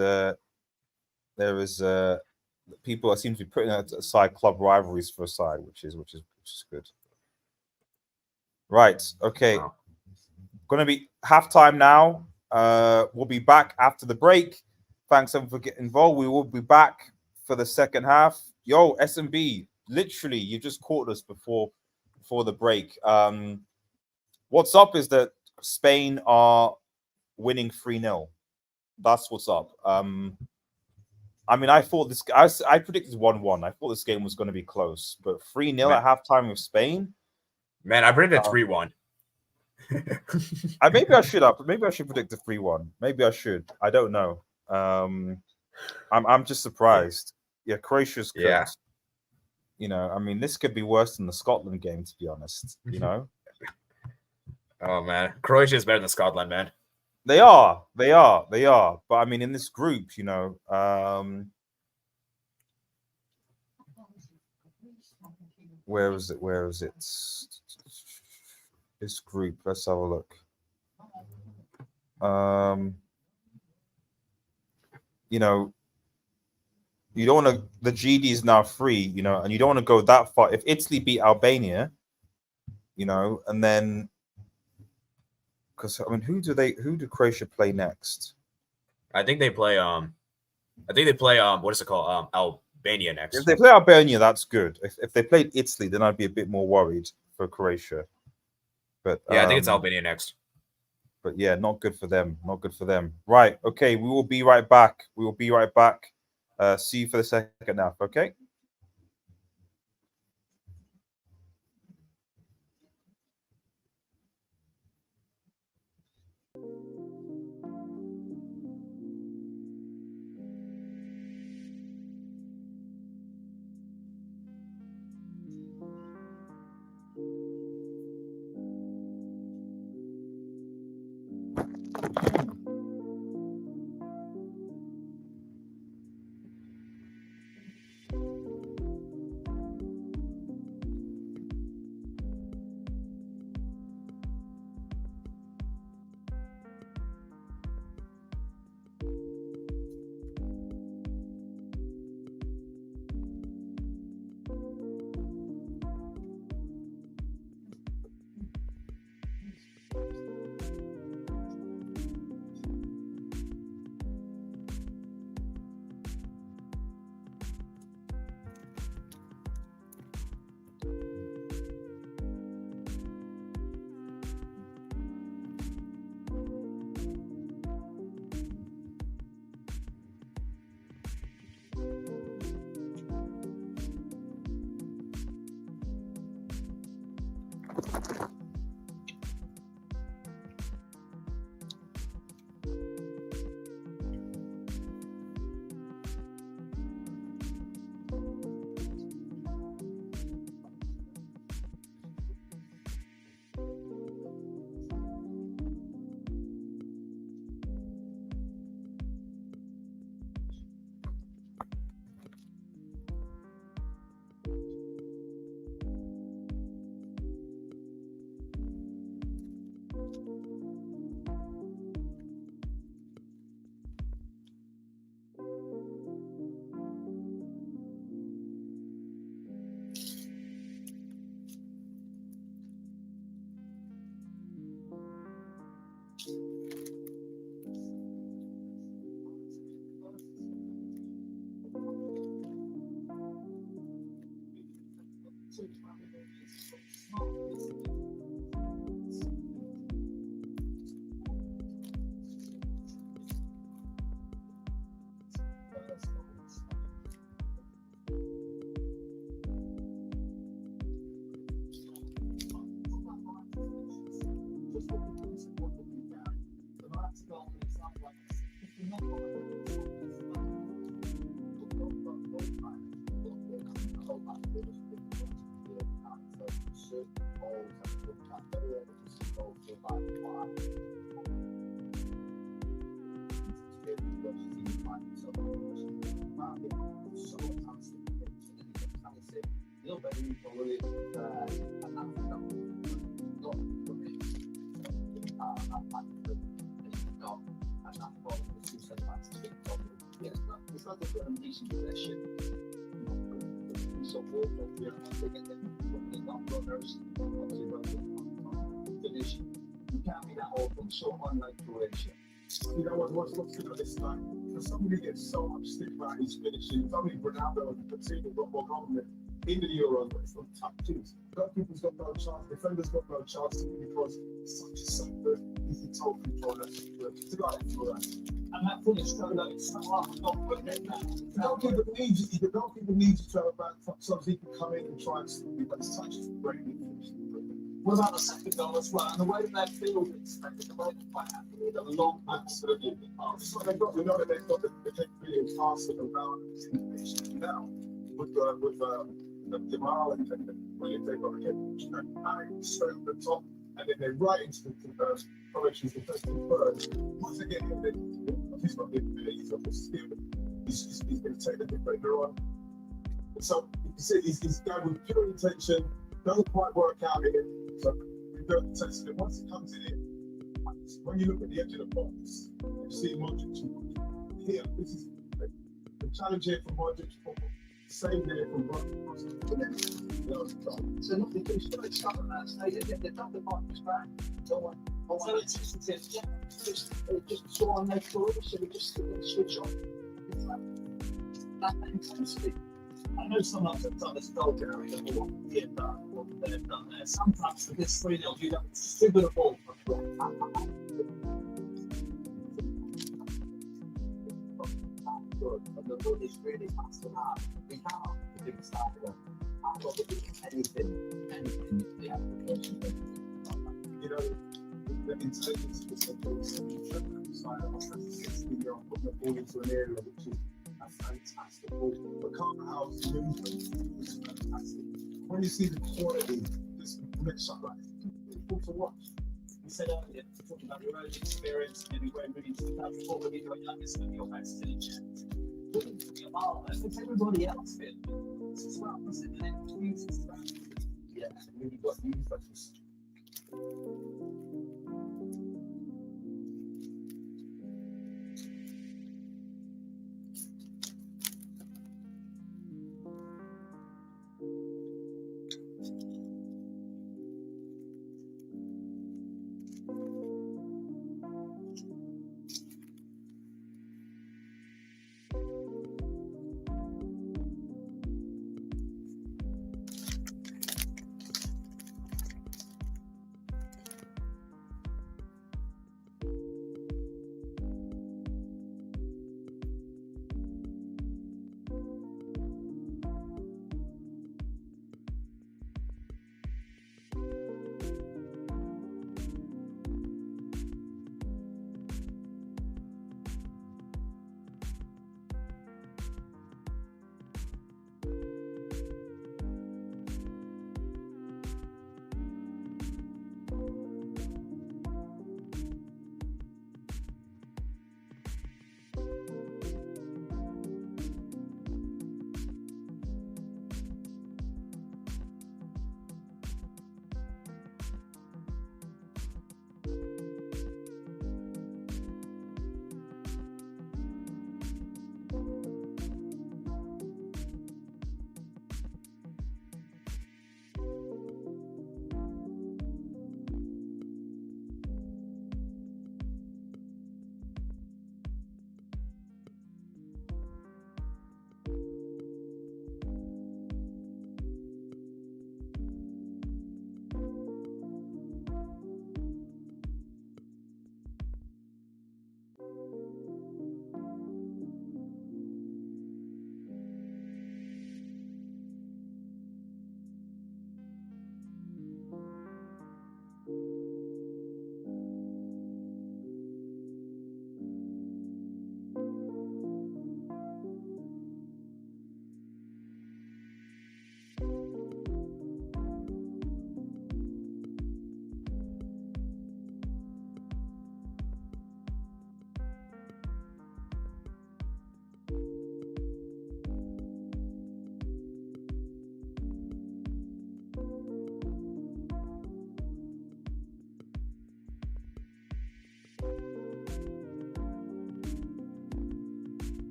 people seem to be putting aside club rivalries for a side, which is good. Right. Okay. Wow. Going to be halftime now. We'll be back after the break. Thanks everyone for getting involved. We will be back for the second half. Yo, SMB, literally, you just caught us before the break. What's up is that Spain are winning 3-0. That's what's up. I mean, I thought I predicted 1-1. I thought this game was going to be close, but 3-0 at halftime with Spain. Man, I predicted 3-1. Maybe I should predict a 3-1. Maybe I should. I don't know. I'm just surprised. Yeah, Croatia's cooked. Yeah. You know, I mean, this could be worse than the Scotland game, to be honest. You know. Oh man, Croatia is better than Scotland, man. They are. But I mean, in this group, you know, where is it? This group. Let's have a look. You know, you don't want to. The GD is now free, you know, and you don't want to go that far. If Italy beat Albania, you know, and then because I mean, who do Croatia play next? I think they play what is it called? Albania next. If they play Albania, that's good. If they played Italy, then I'd be a bit more worried for Croatia. But yeah, I think it's Albania next. But yeah, not good for them. Not good for them. Right. Okay. We will be right back. See you for the second half. Okay. Someone like Croatia. You know what's good at this time? For somebody gets so much stick about his finishing, probably Ronaldo and Coutinho got more confident in the Euros, but it's not tough teams. Goalkeepers got no chance, defenders got no chance because such a good, easy total controller. It's a guy for us. And that thing is so like it's so hard not putting it down. The goalkeeper needs you to have a back so he can come in and try and sleep, but it's such a great finish. What about the second goal as well? And the way that they feel is the way they fight out with a long absolutely in the pass. So they've got, we know that they've got the capability of passing around now with the Jamal and William, they've got the capability of straight at the top and then they're right into the Croatia's defensive third. Once they get in, he's got the abilities of the skill. He's going to take the defender on. So you can see he's going with pure intention, doesn't quite work out here. So we've got to test it. Once it comes in, when you look at the edge of the box, you see Modric here. This is the challenge here for Modric, same there for Ross. So nothing too straight stuff on that stage. They've done the box back. So just saw on their career, so we just switch on. It's like that intensity. I know sometimes I've done this goal area or what they've done there. Sometimes with this 3-0, you don't still got a ball for but the ball is really fast to have. We can't do the start of it. I've got to do anything the application. You know, the intelligence of the central side of us, 16-year-old putting the ball into an area which is a fantastic ball. But Carterhouse movement is fantastic. When you see the quality, this mix up like it's cool to watch. We said earlier, talking about your own experience, maybe when we need to have before when you're youngest and your best in check. Looking to be a bar, I think everybody else did. This is what I'm saying, and it uses that. Yeah, and you've got these buttons.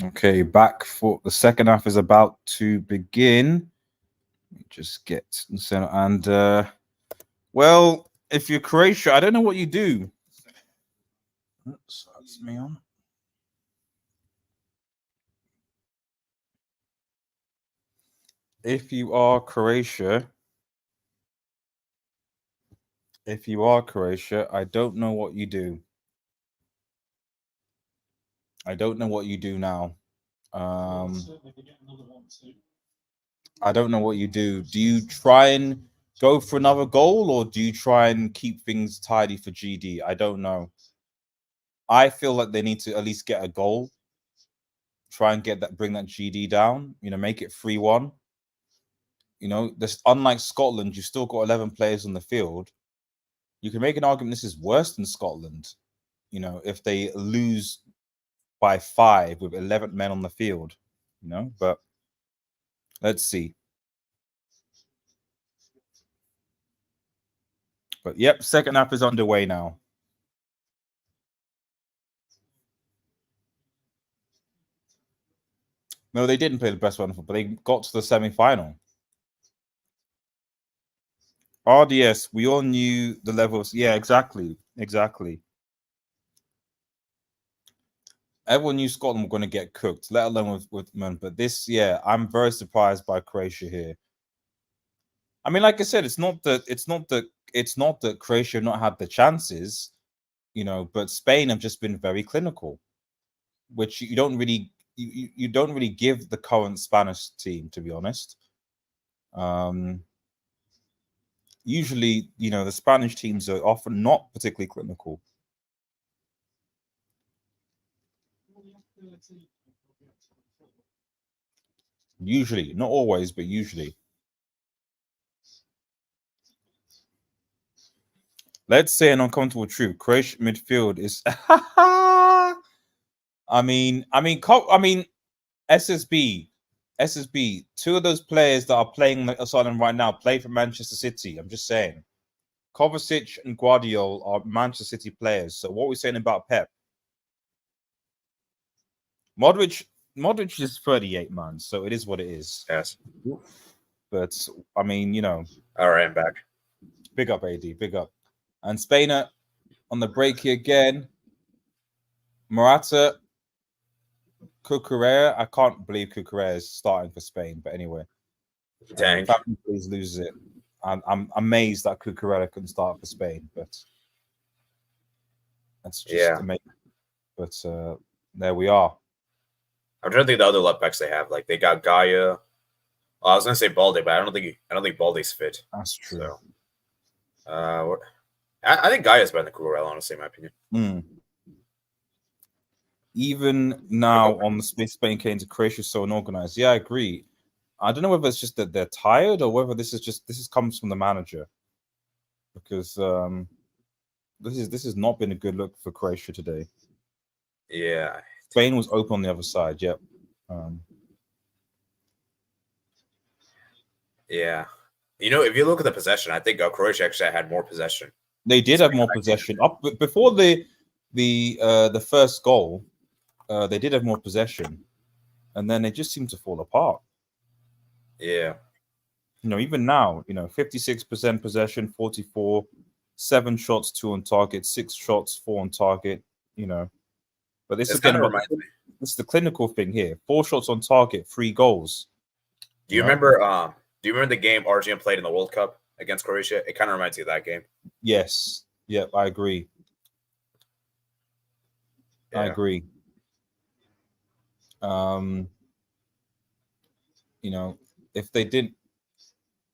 Okay, back for the second half is about to begin. Just get and well, if you're Croatia, I don't know what you do. Oops, that's me on. If you are Croatia, I don't know what you do. I don't know what you do now. I don't know what you do. Do you try and go for another goal, or do you try and keep things tidy for GD? I don't know. I feel like they need to at least get a goal. Try and bring that GD down. Make it 3-1. This unlike Scotland, you've still got 11 players on the field. You can make an argument this is worse than Scotland. If they lose by 5 with 11 men on the field. But let's see. But yep, second half is underway now. No, they didn't play the best one, but they got to the semi-final. RDS, we all knew the levels. Yeah, exactly. Everyone knew Scotland were going to get cooked, let alone with men. But this, yeah, I'm very surprised by Croatia here. I mean, like I said, it's not that Croatia have not had the chances, but Spain have just been very clinical, which you don't really give the current Spanish team, to be honest. Usually, the Spanish teams are often not particularly clinical. Usually, not always, but usually. Let's say an uncomfortable truth: Croatian midfield is. I mean, SSB. Two of those players that are playing asylum right now play for Manchester City. I'm just saying, Kovacic and Guardiola are Manchester City players. So what we're saying about Pep? Modric is 38, man. So it is what it is. Yes. But I mean, All right, I'm back. Big up, AD. Big up. And Spain on the break here again. Morata, Cucurella. I can't believe Cucurella is starting for Spain. But anyway, dang, please loses it. I'm amazed that Cucurella couldn't start for Spain, but that's just amazing. But there we are. I'm trying to think of the other left backs they have. Like they got Gaia. I was gonna say Balde, but I don't think Balde's fit. That's true. So, I think Gaia's better than Cucurella, honestly, in my opinion. Even now on the Spain came to Croatia so unorganized. Yeah, I agree. I don't know whether it's just that they're tired or whether this comes from the manager, because this has not been a good look for Croatia today. Yeah, Spain was open on the other side. Yep. Yeah. If you look at the possession, I think Croatia actually had more possession. They did have more possession up before the first goal. They did have more possession, and then they just seemed to fall apart. Yeah. Even now, 56% possession, 44, 7 shots, 2 on target, 6 shots, 4 on target. But this is this is the clinical thing here. 4 shots on target, 3 goals. Do you remember? Do you remember the game Argentina played in the World Cup against Croatia? It kind of reminds you of that game. Yes. Yep. I agree. Yeah. I agree.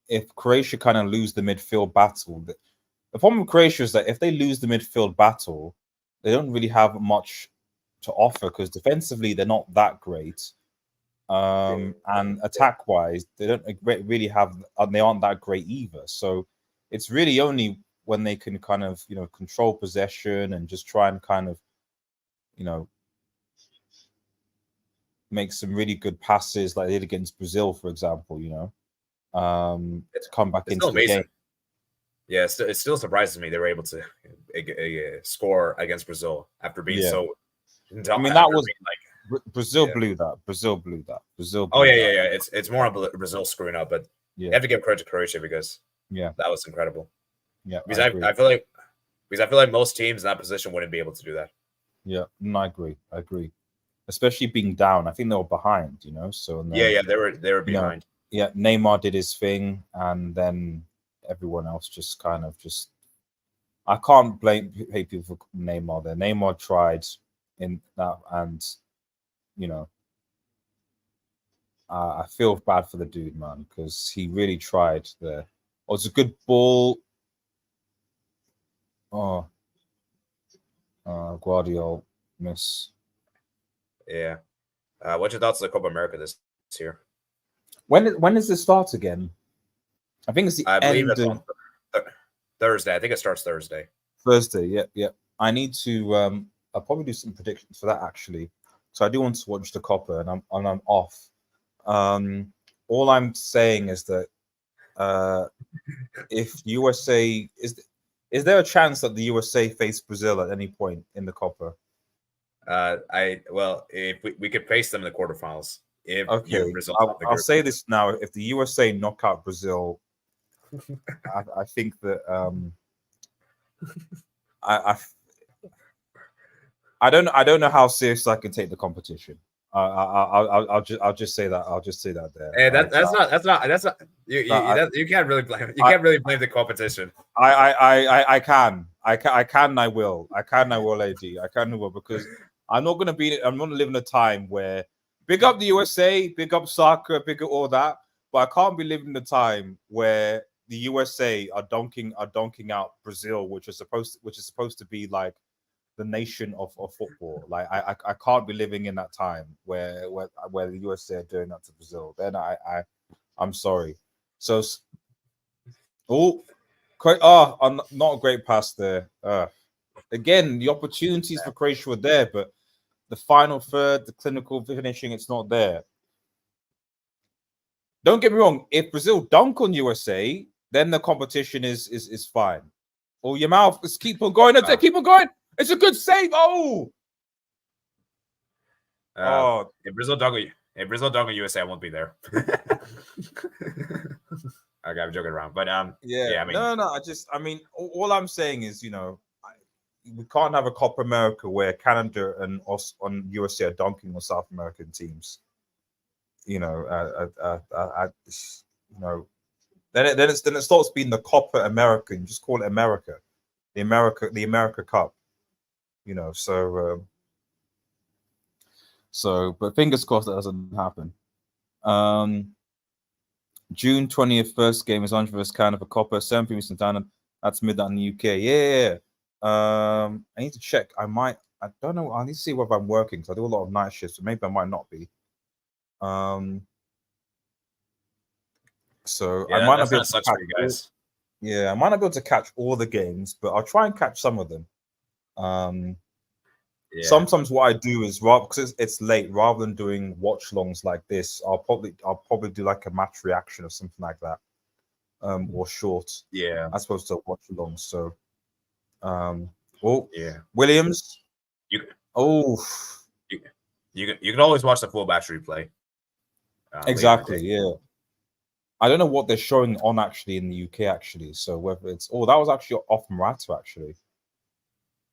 If Croatia kind of lose the midfield battle, the problem with Croatia is that if they lose the midfield battle, they don't really have much to offer because defensively they're not that great. And attack-wise, they don't really have, they aren't that great either. So it's really only when they can kind of, control possession and just try and kind of, make some really good passes like they did against Brazil, for example, to come back into the game. Yeah, it still surprises me they were able to score against Brazil after being so. I mean, that was Brazil Yeah. blew that. Brazil blew that. Brazil. Oh Blew yeah, that. yeah. It's more on Brazil screwing up, but you Yeah, have to give credit to Croatia because yeah, that was incredible. yeah. Because I agree. I feel like most teams in that position wouldn't be able to do that. Yeah, no, I agree. I agree. Especially being down. I think they were behind, So and then, Yeah, they were you know, behind. yeah, Neymar did his thing, and then everyone else just kind of just. I can't hate people for Neymar there. Neymar tried in that, and you know, I feel bad for the dude, man, because he really tried there. Oh, it's a good ball. Oh, Guardiola miss. Yeah. What's your thoughts on the Copa America this year? When does it start again? I think it's the I believe end it's of on Thursday. I think it starts Thursday. Thursday. Yeah, yeah. I need to. I'll probably do some predictions for that actually. So I do want to watch the Copa, and I'm off. All I'm saying is that if USA is there a chance that the USA face Brazil at any point in the Copa? If we could face them in the quarterfinals. If Okay, Brazil I'll say this now: if the USA knock out Brazil, I think that I I don't know how serious I can take the competition. I'll just say that there. Hey, that's not you can't really blame the competition. I can and I will AD I can and will because I'm not gonna live in a time where big up the USA, big up soccer, big up all that, but I can't be living in a time where the USA are donking out Brazil, which is supposed to be like the nation of football. Like I can't be living in that time where the USA are doing that to Brazil. Then I'm sorry. So not a great pass there. Again, the opportunities for Croatia were there, but the final third, the clinical finishing, it's not there. Don't get me wrong. If Brazil dunk on USA, then the competition is fine. Oh, your mouth. Let's keep on going. Keep on going. It's a good save. Oh. If Brazil dunk on USA, I won't be there. Okay, I'm joking around, but yeah. I mean, I mean, all I'm saying is, we can't have a Copa America where Canada and us on USA are dunking on South American teams. Then it starts being the Copa American. Just call it America, the America Cup. But fingers crossed that doesn't happen. June 20th, first game is Andre versus Canada for Copa. 7 p.m. Santana. That's midnight in the UK. Yeah. I need to check. I don't know. I need to see whether I'm working because I do a lot of night shifts, so maybe I might not be. So I might not be able to catch guys. I might not be able to catch all the games, but I'll try and catch some of them. Sometimes what I do is because it's late, rather than doing watch longs like this, I'll probably do like a match reaction or something like that, or short. Yeah, as opposed to watch along. So, yeah, Williams. You can always watch the full batch replay. Exactly. Yeah. I don't know what they're showing on actually in the UK actually. So whether it's that was actually off Morata actually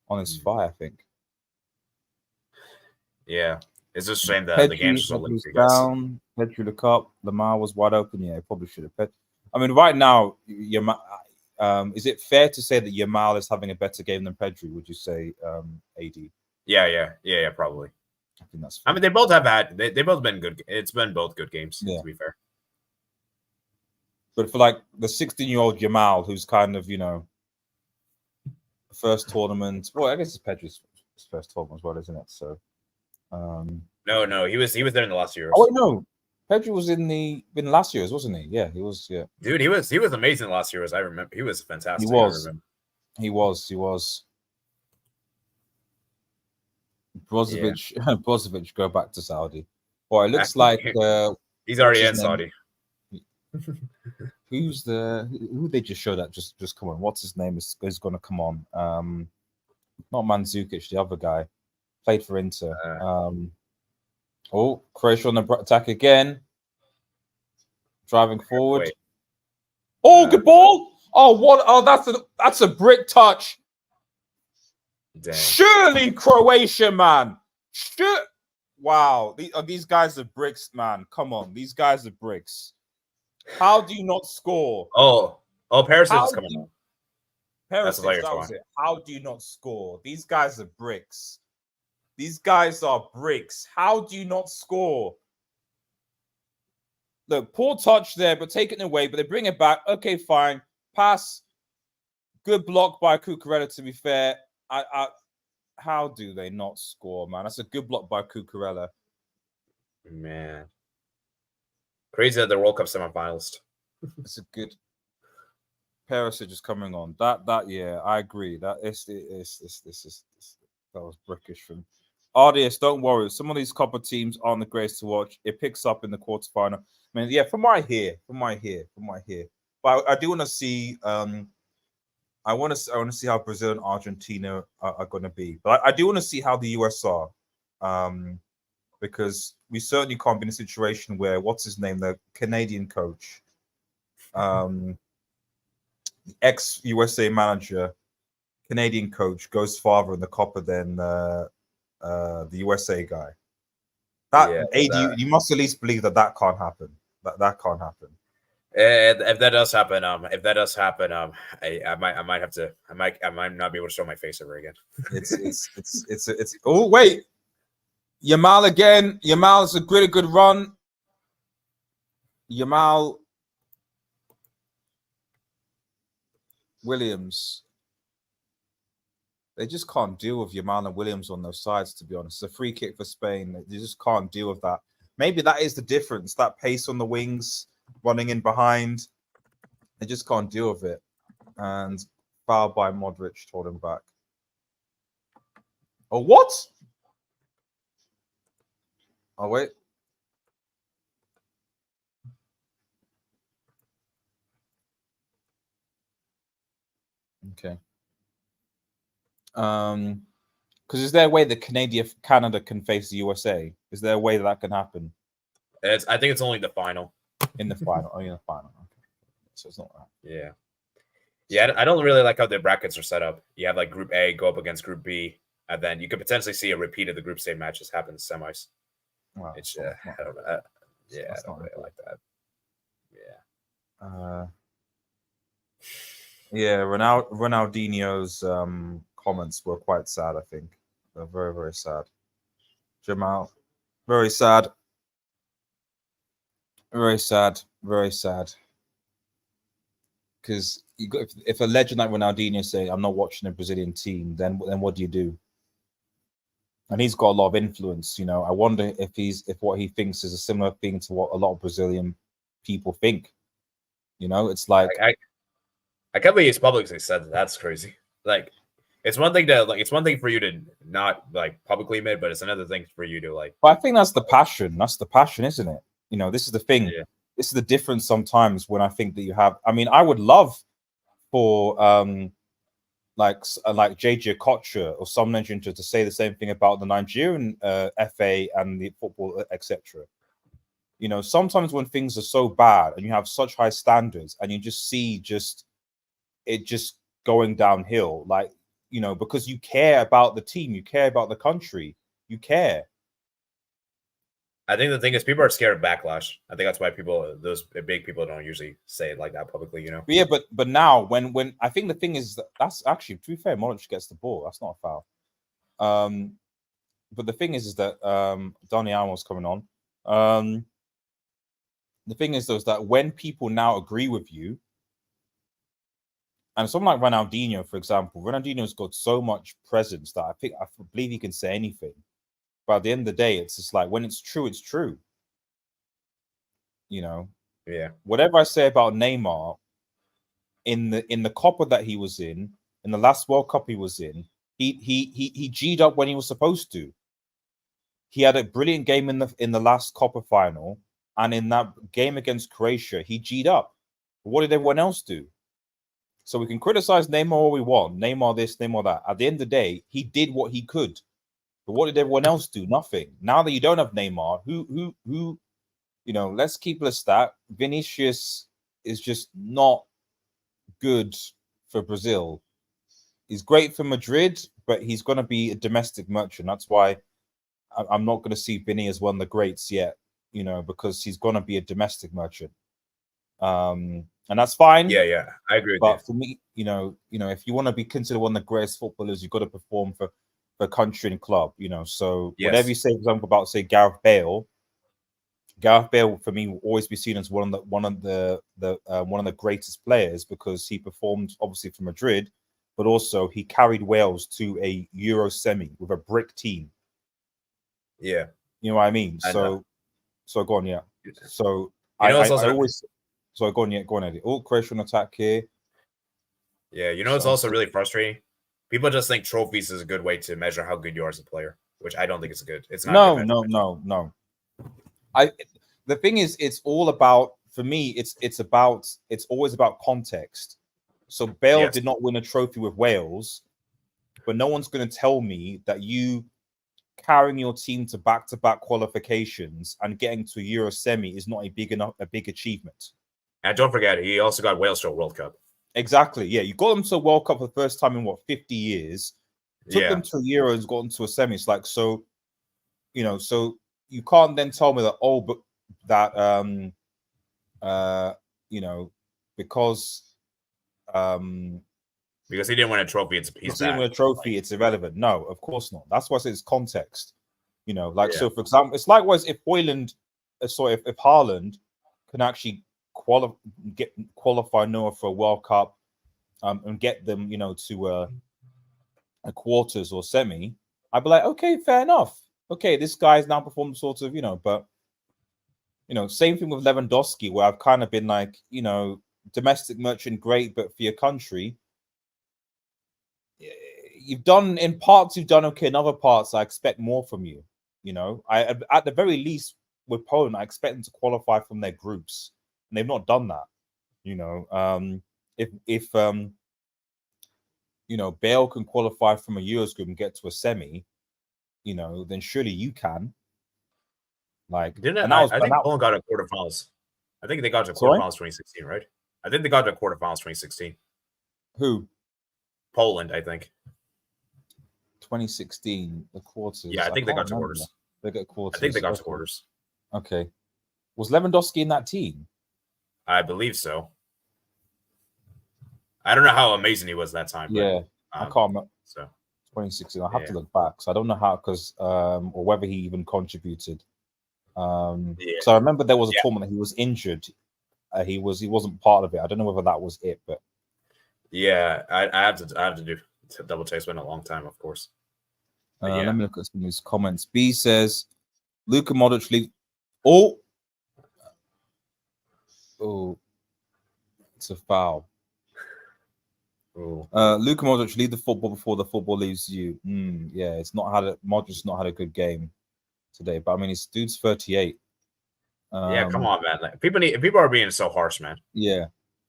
on his fire, I think. Yeah, it's just a shame that the game's so late. Down. Pedri look up. Lamar was wide open. Yeah, he probably should have. I mean, right now, is it fair to say that Yamal is having a better game than Pedri? Would you say, AD? Yeah, probably. I think that's fair. I mean, they both have had. They both been good. It's been both good games. To be fair. But for like the 16-year-old Yamal, who's kind of first tournament. Well, I guess it's Pedri's first tournament as well, isn't it? So. No, he was there in the last year. Oh wait, no, Pedri was in last year's, wasn't he? Yeah, he was. Yeah, dude, he was amazing last year. As I remember, he was fantastic. He was. Brozovic, go back to Saudi. Well, it looks like he's already in Saudi. Who they just showed that just come on? What's his name is going to come on? Not Mandzukic, the other guy played for Inter. Oh, Croatia on the attack again. Driving forward. Wait. Oh, good ball. Oh, what? Oh, that's a brick touch. Dang. Surely Croatia, man. Wow. These guys are bricks, man. Come on. These guys are bricks. How do you not score? Oh, Perisic is coming on. Perisic, that was it. How do you not score? These guys are bricks. These guys are bricks. How do you not score? Look, poor touch there, but taken away, but they bring it back. Okay, fine. Pass. Good block by Cucurella, to be fair. How do they not score, man? That's a good block by Cucurella. Man. Crazy that the World Cup semifinalist. It's a good Perisic is coming on. Yeah, I agree. That was brickish from RDS. Don't worry. Some of these copper teams aren't the greatest to watch. It picks up in the quarterfinal. I mean, yeah, from my here. But I do want to see. I want to see how Brazil and Argentina are going to be. But I do want to see how the US are, because we certainly can't be in a situation where what's his name, the Canadian coach, the ex-USA manager, Canadian coach, goes farther in the Copa than the USA guy. You must at least believe that can't happen. That can't happen. If that does happen, I might not be able to show my face ever again. It's oh wait, Yamal again. Yamal's a really good run. Yamal Williams. They just can't deal with Yamal and Williams on those sides, to be honest. It's a free kick for Spain. They just can't deal with that. Maybe that is the difference. That pace on the wings, running in behind. They just can't deal with it. And foul by Modric told him back. Oh, what? Oh, wait. Okay. Because is there a way that Canada can face the USA? Is there a way that can happen? I think it's only the final. In the final. Only in the final. Okay. So it's not that. Yeah. Yeah, I don't really like how the brackets are set up. You have like Group A go up against Group B, and then you could potentially see a repeat of the group stage matches happen in semis. Wow, it's I don't know. Yeah, I don't really like that. Yeah. Yeah, Ronaldinho's comments were quite sad, I think. They're very, very sad. Jamal, very sad. Very sad. Very sad. Because if a legend like Ronaldinho say, "I'm not watching a Brazilian team," then what do you do? And he's got a lot of influence, you know. I wonder if what he thinks is a similar thing to what a lot of Brazilian people think. You know, it's like I can't believe he's publicly said that. That's crazy. Like, it's one thing for you to not like publicly admit, but it's another thing for you to like. But I think that's the passion. That's the passion, isn't it? You know, this is the thing. Yeah. This is the difference sometimes when I think that you have. I mean, I would love for like JJ Okocha or some legend to say the same thing about the Nigerian FA and the football, etc. You know, sometimes when things are so bad and you have such high standards and you just see it just going downhill, like, you know, because you care about the team, you care about the country, you care. I think the thing is people are scared of backlash. I think that's why those big people don't usually say it like that publicly, you know? But yeah, but now when I think the thing is that's actually, to be fair, Modric gets the ball. That's not a foul. But the thing is that Dani Almo's coming on. The thing is, though, is that when people now agree with you, and someone like Ronaldinho, for example, Ronaldinho's got so much presence that I believe he can say anything. But at the end of the day, it's just like when it's true, it's true. You know? Yeah. Whatever I say about Neymar, in the Copa that he was in the last World Cup he was in, he G'd up when he was supposed to. He had a brilliant game in the last Copa final, and in that game against Croatia, he G'd up. But what did everyone else do? So we can criticize Neymar all we want, Neymar this, Neymar that. At the end of the day, he did what he could. But what did everyone else do? Nothing. Now that you don't have Neymar, who, you know, let's keep it a stat. Vinicius is just not good for Brazil. He's great for Madrid, but he's going to be a domestic merchant. That's why I'm not going to see Vinny as one of the greats yet, you know, because he's going to be a domestic merchant. And that's fine. Yeah, I agree with you. But for me, you know, if you want to be considered one of the greatest footballers, you've got to perform for country and club, you know. So whatever you say, for example, about say Gareth Bale for me will always be seen as one of the greatest players because he performed obviously for Madrid, but also he carried Wales to a Euro semi with a brick team. Yeah, you know what I mean. So go on, yeah. So I always go on, Eddie. Oh, Croatia on attack here. Yeah, you know, it's also really frustrating. People just think trophies is a good way to measure how good you are as a player, which I don't think it's good. It's not. No. The thing is, it's all about, for me, it's always about context. So Bale did not win a trophy with Wales, but no one's going to tell me that you carrying your team to back-to-back qualifications and getting to a Euro semi is not a big achievement. And don't forget, he also got Wales to a World Cup. Exactly. Yeah, you got them to a World Cup for the first time in 50 years. Took them to a Euro and got them to a semi. It's like, so, you know, so you can't then tell me that, you know, because he didn't win a trophy, it's irrelevant. No, of course not. That's why I say it's context. You know, like, so for example, it's likewise if if Haaland can actually qualify Noah for a World Cup and get them, you know, to a quarters or semi, I'd be like, okay, fair enough. Okay, this guy's now performed sort of, you know, but you know, same thing with Lewandowski, where I've kind of been like, you know, domestic merchant, great, but for your country, you've done okay. In other parts, I expect more from you. You know, I at the very least with Poland, I expect them to qualify from their groups, and they've not done that. You know, if you know, Bale can qualify from a Euros group and get to a semi, you know, then surely you can. Like, I think Poland got to quarterfinals. I think they got to quarterfinals 2016, right? I think they got to quarterfinals 2016. Who? Poland, I think. 2016, the quarters. Yeah, I think they got to quarters. They got quarters. I think they got to quarters. Okay. Was Lewandowski in that team? I believe so. I don't know how amazing he was that time. Yeah, but, I can't remember. So 2016. I have to look back. So I don't know how, because or whether he even contributed. So I remember there was a tournament that he was injured. He wasn't part of it. I don't know whether that was it, but yeah, I have to double check. It's been a long time, of course. Let me look at some of these comments. B says Luka Modric leave. Oh, it's a foul. Luka Modric leave the football before the football leaves you. Yeah, Modric's not had a good game today, but I mean, his dude's 38. Yeah, come on, man. Like, people are being so harsh, man. Yeah,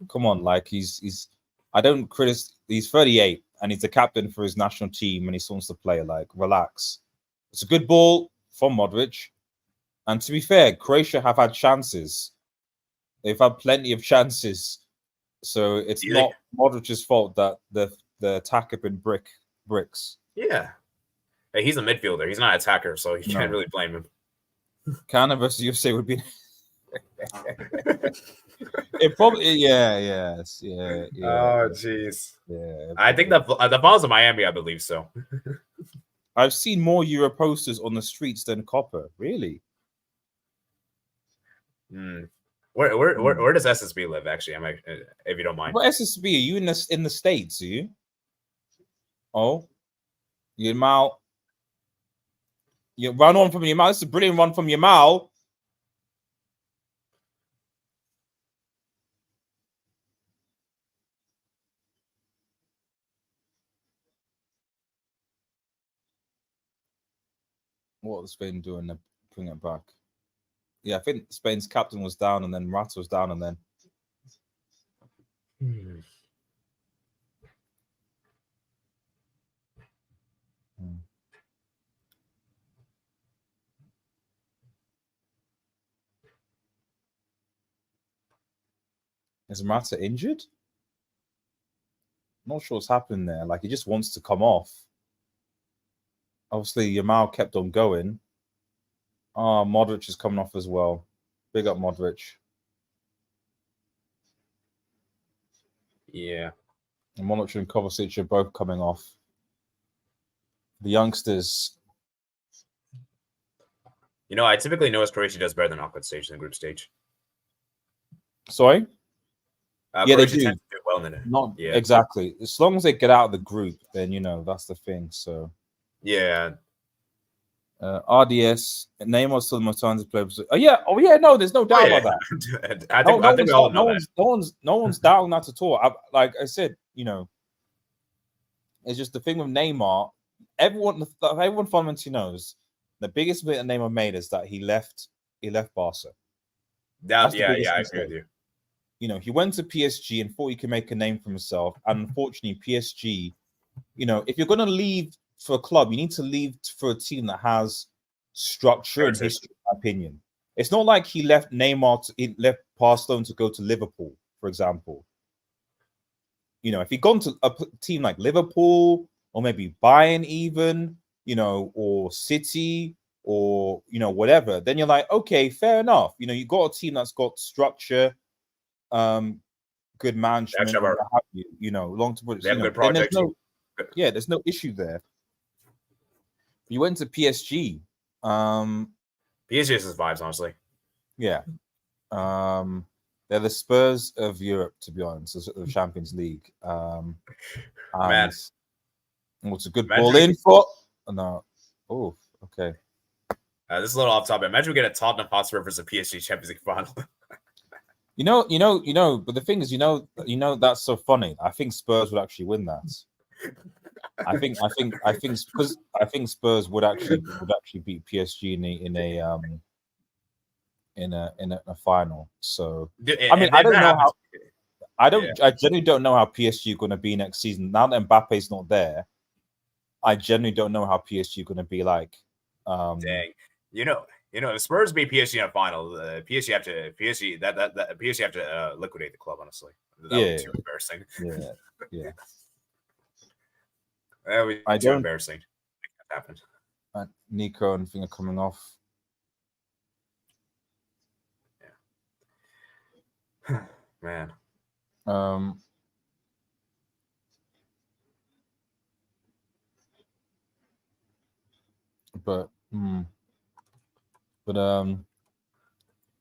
come on. Like he's I don't criticize. He's 38 and he's the captain for his national team and he wants to play. Like, relax. It's a good ball from Modric, and to be fair, Croatia have had chances. They've had plenty of chances, so it's not Modric's fault that the attack have been bricks. Yeah, hey, he's a midfielder. He's not an attacker, so you can't really blame him. Canada versus USA would be. It probably, yeah. Oh, jeez. Yeah, I think the finals of Miami, I believe so. I've seen more Euro posters on the streets than Copper. Really? Where does SSB live? Actually, if you don't mind. What SSB? Are you in the States? Are you? Oh, Yamal. You run on from Yamal. This is a brilliant run from Yamal. What was Spain doing to bring it back? Yeah, I think Spain's captain was down, and then Morata was down, and then. Is Mata injured? Not sure what's happening there. Like, he just wants to come off. Obviously, Yamal kept on going. Modric is coming off as well. Big up Modric. Yeah. And Modric and Kovacic are both coming off. The youngsters. You know, I typically notice Croatia does better than knockout stage than group stage. Sorry? Yeah, Croatia they do. tends to do well in it. Not exactly. As long as they get out of the group, then that's the thing. So yeah. RDS Neymar's still the most talented player. Oh yeah, no, there's no doubt about that. I think we all know that. No one's doubting that at all. Like I said, it's just the thing with Neymar. Everyone fundamentally knows the biggest bit that Neymar made is that he left Barca. I agree with you. He went to PSG and thought he could make a name for himself. And unfortunately, PSG, if you're going to leave for a club, you need to leave for a team that has structure and history, in my opinion. It's not like he left he left Barcelona to go to Liverpool, for example. If he'd gone to a team like Liverpool or maybe Bayern even, or City or, whatever, then you're like, okay, fair enough. You got a team that's got structure, good management, long-term, good projects. There's no issue there. You went to PSG. PSG is vibes, honestly. Yeah. They're the Spurs of Europe, to be honest, the Champions League. Man. What's a good ball in for? No. Oh, okay. This is a little off topic. Imagine we get a Tottenham Hotspur versus a PSG Champions League final. But the thing is, that's so funny. I think Spurs would actually win that. I think Spurs would actually beat PSG in a final. So I don't know how. I genuinely don't know how PSG are going to be next season. Now that Mbappe's not there, I genuinely don't know how PSG are going to be like. Dang, if Spurs beat PSG in a final, PSG have to liquidate the club. Honestly, that would be too embarrassing. Yeah. That would be too embarrassing. That happened. Nico and Finger coming off. Yeah. Man.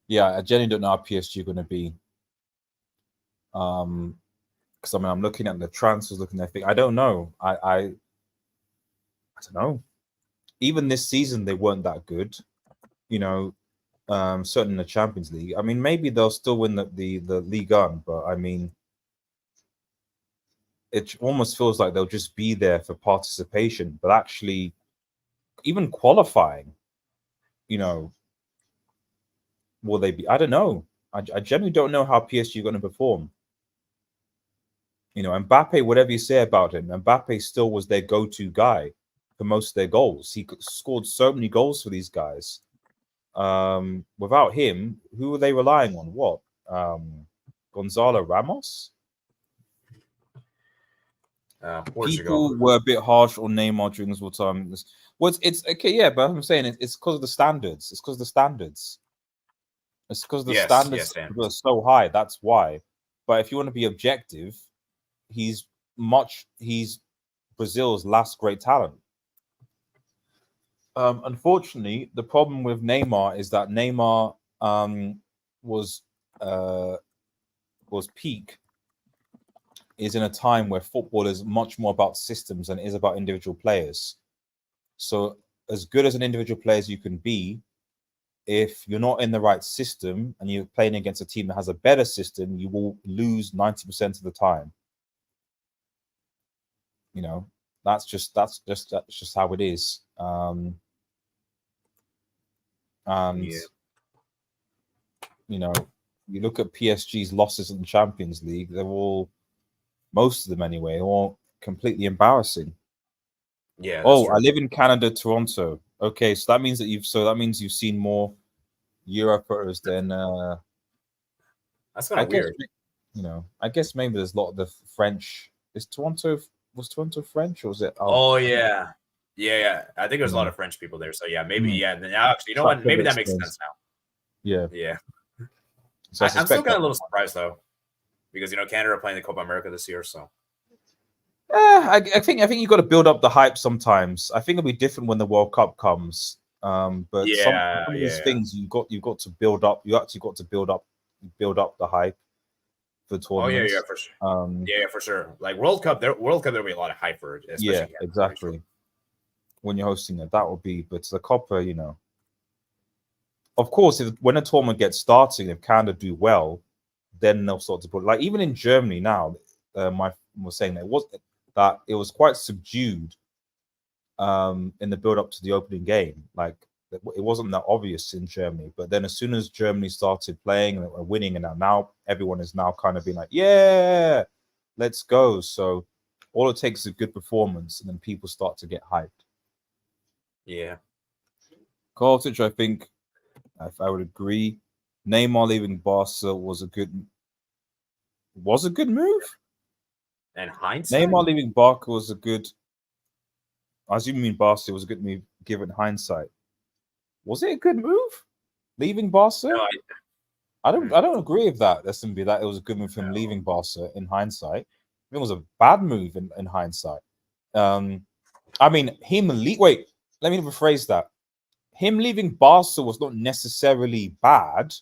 Yeah, I genuinely don't know how PSG are going to be. Because I'm looking at the transfers, looking at everything. I don't know. I don't know. Even this season, they weren't that good. Certainly in the Champions League. Maybe they'll still win the Ligue 1, but it almost feels like they'll just be there for participation. But actually, even qualifying, will they be? I don't know. I genuinely don't know how PSG are going to perform. Mbappe, whatever you say about him, Mbappe still was their go-to guy for most of their goals. He scored so many goals for these guys. Without him, who were they relying on? What? Gonzalo Ramos? People were a bit harsh on Neymar during this whole time. It's okay, yeah, but I'm saying it's because of the standards. It's because of the standards. It's because the standards are so high. That's why. But if you want to be objective, he's Brazil's last great talent. Unfortunately, the problem with Neymar is that Neymar was peak is in a time where football is much more about systems than it is about individual players. So as good as an individual player as you can be, if you're not in the right system and you're playing against a team that has a better system, you will lose 90% of the time. That's just how it is. You look at PSG's losses in the Champions League, they're all, most of them anyway, all completely embarrassing. Yeah. Oh, I live in Canada, Toronto. Okay, so that means you've seen more Euro photos than that's kind of weird. I guess maybe there's a lot of the French. Was Toronto French or was it? Oh yeah. I think there's a lot of French people there. So yeah, maybe Now actually, you know what? Maybe that makes sense now. Yeah. So I'm still kind of a little surprised though, because Canada are playing the Copa America this year. So I think you got to build up the hype sometimes. I think it'll be different when the World Cup comes. But some of these things you've got to build up. You actually got to build up the hype for tournaments. Oh yeah, for sure. Yeah, for sure. Like World Cup, there'll be a lot of hype for it. Yeah, exactly. When you're hosting it, that will be. But the Copa, of course, when a tournament gets starting, if Canada do well, then they'll start to put even in Germany now. My was saying that it was quite subdued in the build up to the opening game. Like it wasn't that obvious in Germany, but then as soon as Germany started playing and winning, and now everyone is now kind of being like, yeah, let's go. So all it takes is a good performance, and then people start to get hyped. Yeah, Kovacic, I think, if I would agree, Neymar leaving Barca was a good move. And hindsight, Neymar leaving Barca was a good. I assume you mean Barca was a good move given hindsight. Was it a good move leaving Barca? No, I don't agree with that. That it was a good move for him leaving Barca in hindsight. I think it was a bad move in hindsight. I mean, wait, let me rephrase that. Him leaving Barca was not necessarily bad.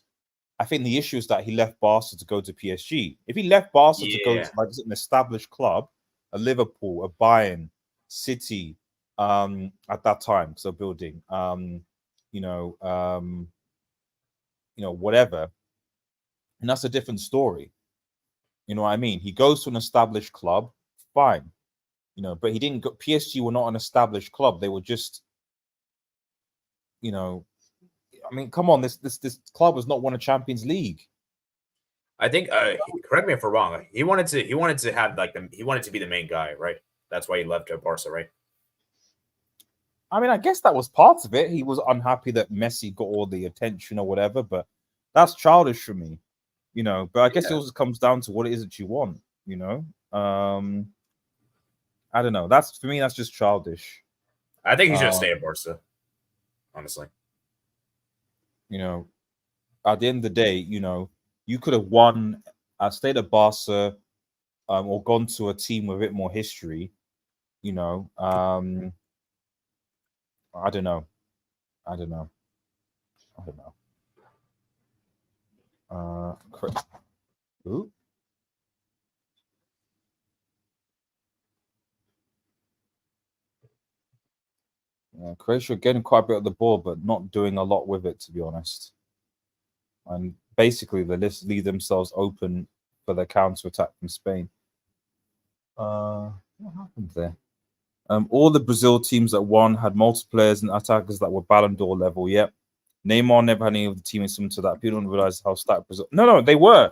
I think the issue is that he left Barca to go to PSG. If he left Barca to go to an established club, a Liverpool, a Bayern, City, at that time, so building, whatever, and that's a different story. You know what I mean? He goes to an established club, fine, but he didn't go. PSG were not an established club; they were just, I mean, come on, this club has not won a Champions League. I think. Correct me if I'm wrong. He wanted to have he wanted to be the main guy, right? That's why he left Barca, right? I mean, I guess that was part of it. He was unhappy that Messi got all the attention or whatever, but that's childish for me, But I guess it also comes down to what it is that you want, I don't know. For me, that's just childish. I think he's gonna stay at Barca, honestly. At the end of the day, you could have won, stayed at Barca, or gone to a team with a bit more history. I don't know. Ooh. Croatia getting quite a bit of the ball, but not doing a lot with it, to be honest. And basically, they just leave themselves open for the counter attack from Spain. What happened there? All the Brazil teams that won had multiple players and attackers that were Ballon d'Or level. Yep. Neymar never had any of the teammates similar to that. People don't realize how stacked Brazil. No, they were.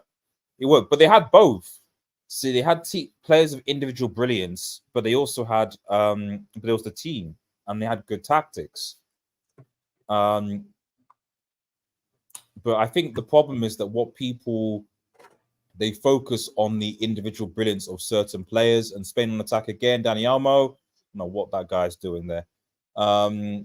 It worked, but they had both. See, they had players of individual brilliance, but they also had, but it was the team, and they had good tactics. But I think the problem is that they focus on the individual brilliance of certain players, and Spain on attack again. Dani Olmo, I don't know what that guy's doing there. But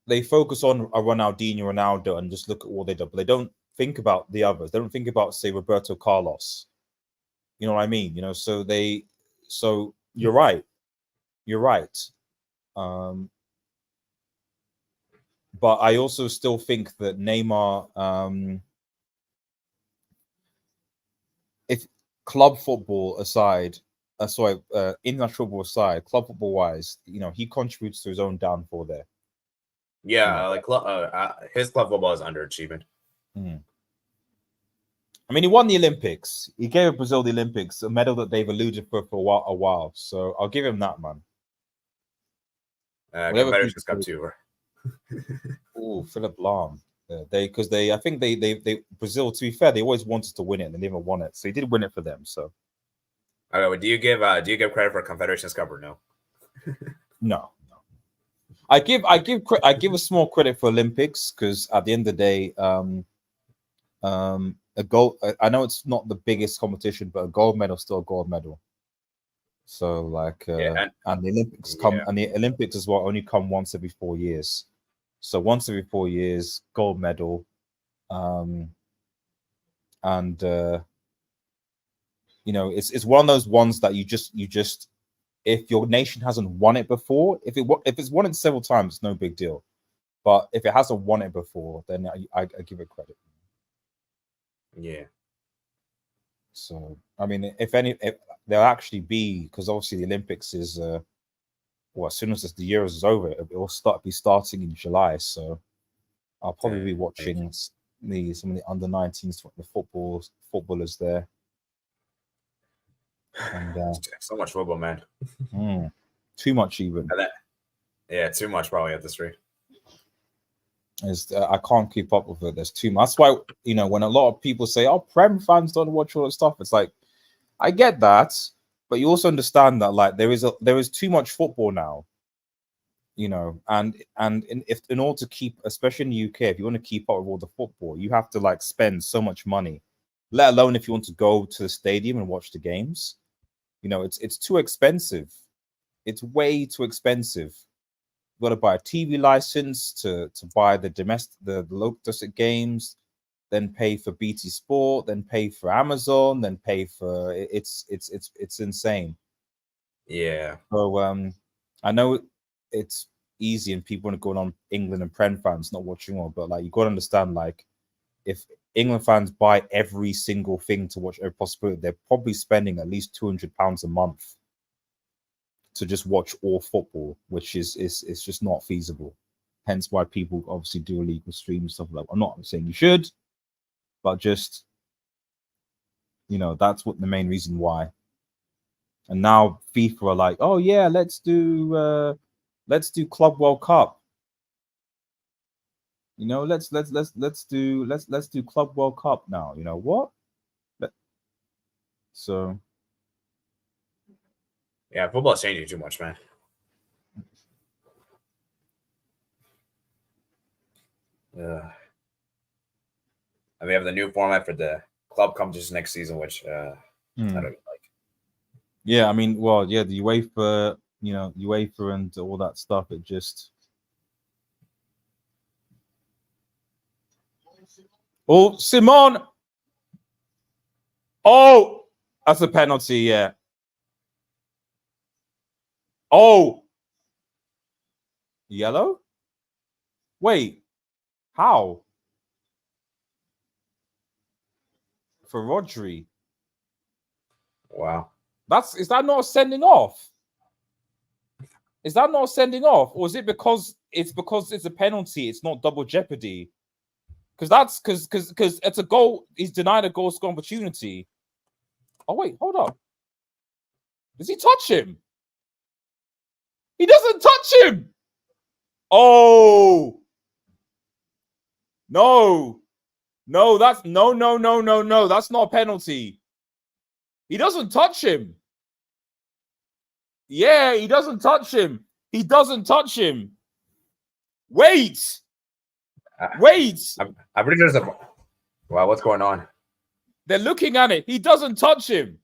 they focus on a Ronaldo, and just look at what they do. But they don't think about the others. They don't think about, say, Roberto Carlos. You know what I mean? So you're right. You're right. But I also still think that Neymar, if club football aside, international football aside, club football wise, he contributes to his own downfall there. Yeah, his club football is underachievement. I mean, he won the Olympics. He gave Brazil the Olympics, a medal that they've eluded for a while. So I'll give him that, man. Confederations Cup too. Oh, Philip Lahm. I think Brazil, to be fair, they always wanted to win it and they never won it. So he did win it for them. So. Okay, well, do you give credit for Confederations Cup or no? No. I give a small credit for Olympics because at the end of the day, a gold. I know it's not the biggest competition, but a gold medal is still a gold medal. So like, and the Olympics and the Olympics as well only come once every 4 years. So once every 4 years, gold medal, and you know, it's one of those ones that you just if your nation hasn't won it before, if it's won it several times, it's no big deal. But if it hasn't won it before, then I give it credit. Yeah. So I mean, if there'll actually be, because obviously the Olympics is well, as soon as the Euros is over, it will be starting in July. So I'll probably be watching some of the under-19s, the footballers there. And so much football, man. Too much even. Yeah, too much probably at this rate. I can't keep up with it. There's too much. That's why, you know, when a lot of people say, "Oh, Prem fans don't watch all that stuff," it's like, I get that, but you also understand that like there is too much football now, you know, and in order to keep, especially in the UK, if you want to keep up with all the football, you have to like spend so much money. Let alone if you want to go to the stadium and watch the games, you know, it's too expensive. It's way too expensive. Got to buy a TV license to buy the local games, then pay for BT Sport, then pay for Amazon, then pay for it's insane. Yeah. So I know it's easy and people want to go on England and Prem fans not watching all, but like you got to understand, like if England fans buy every single thing to watch every possibility, they're probably spending at least £200 a month to just watch all football, which is just not feasible. Hence why people obviously do illegal stream and stuff like that. I'm not saying you should, but just, you know, that's what the main reason why. And now FIFA are like, oh yeah, let's do Club World Cup. You know, let's do Club World Cup now. You know what? So yeah, football's changing too much, man. And we have the new format for the club competition next season, which I don't like. Yeah, I mean, well, yeah, the UEFA, you know, UEFA and all that stuff. It just Simon. Oh, that's a penalty. Yeah. Oh, yellow. Wait, how? For Rodri. Wow. Is that not sending off? Is that not sending off? Or is it because it's a penalty, it's not double jeopardy? Because it's a goal, he's denied a goal score opportunity. Oh, wait, hold up. Does he touch him? He doesn't touch him. Oh. No. No, that's no. That's not a penalty. He doesn't touch him. Yeah, he doesn't touch him. He doesn't touch him. Wait. Wait. I'm pretty sure there's a. Wow, what's going on? They're looking at it. He doesn't touch him.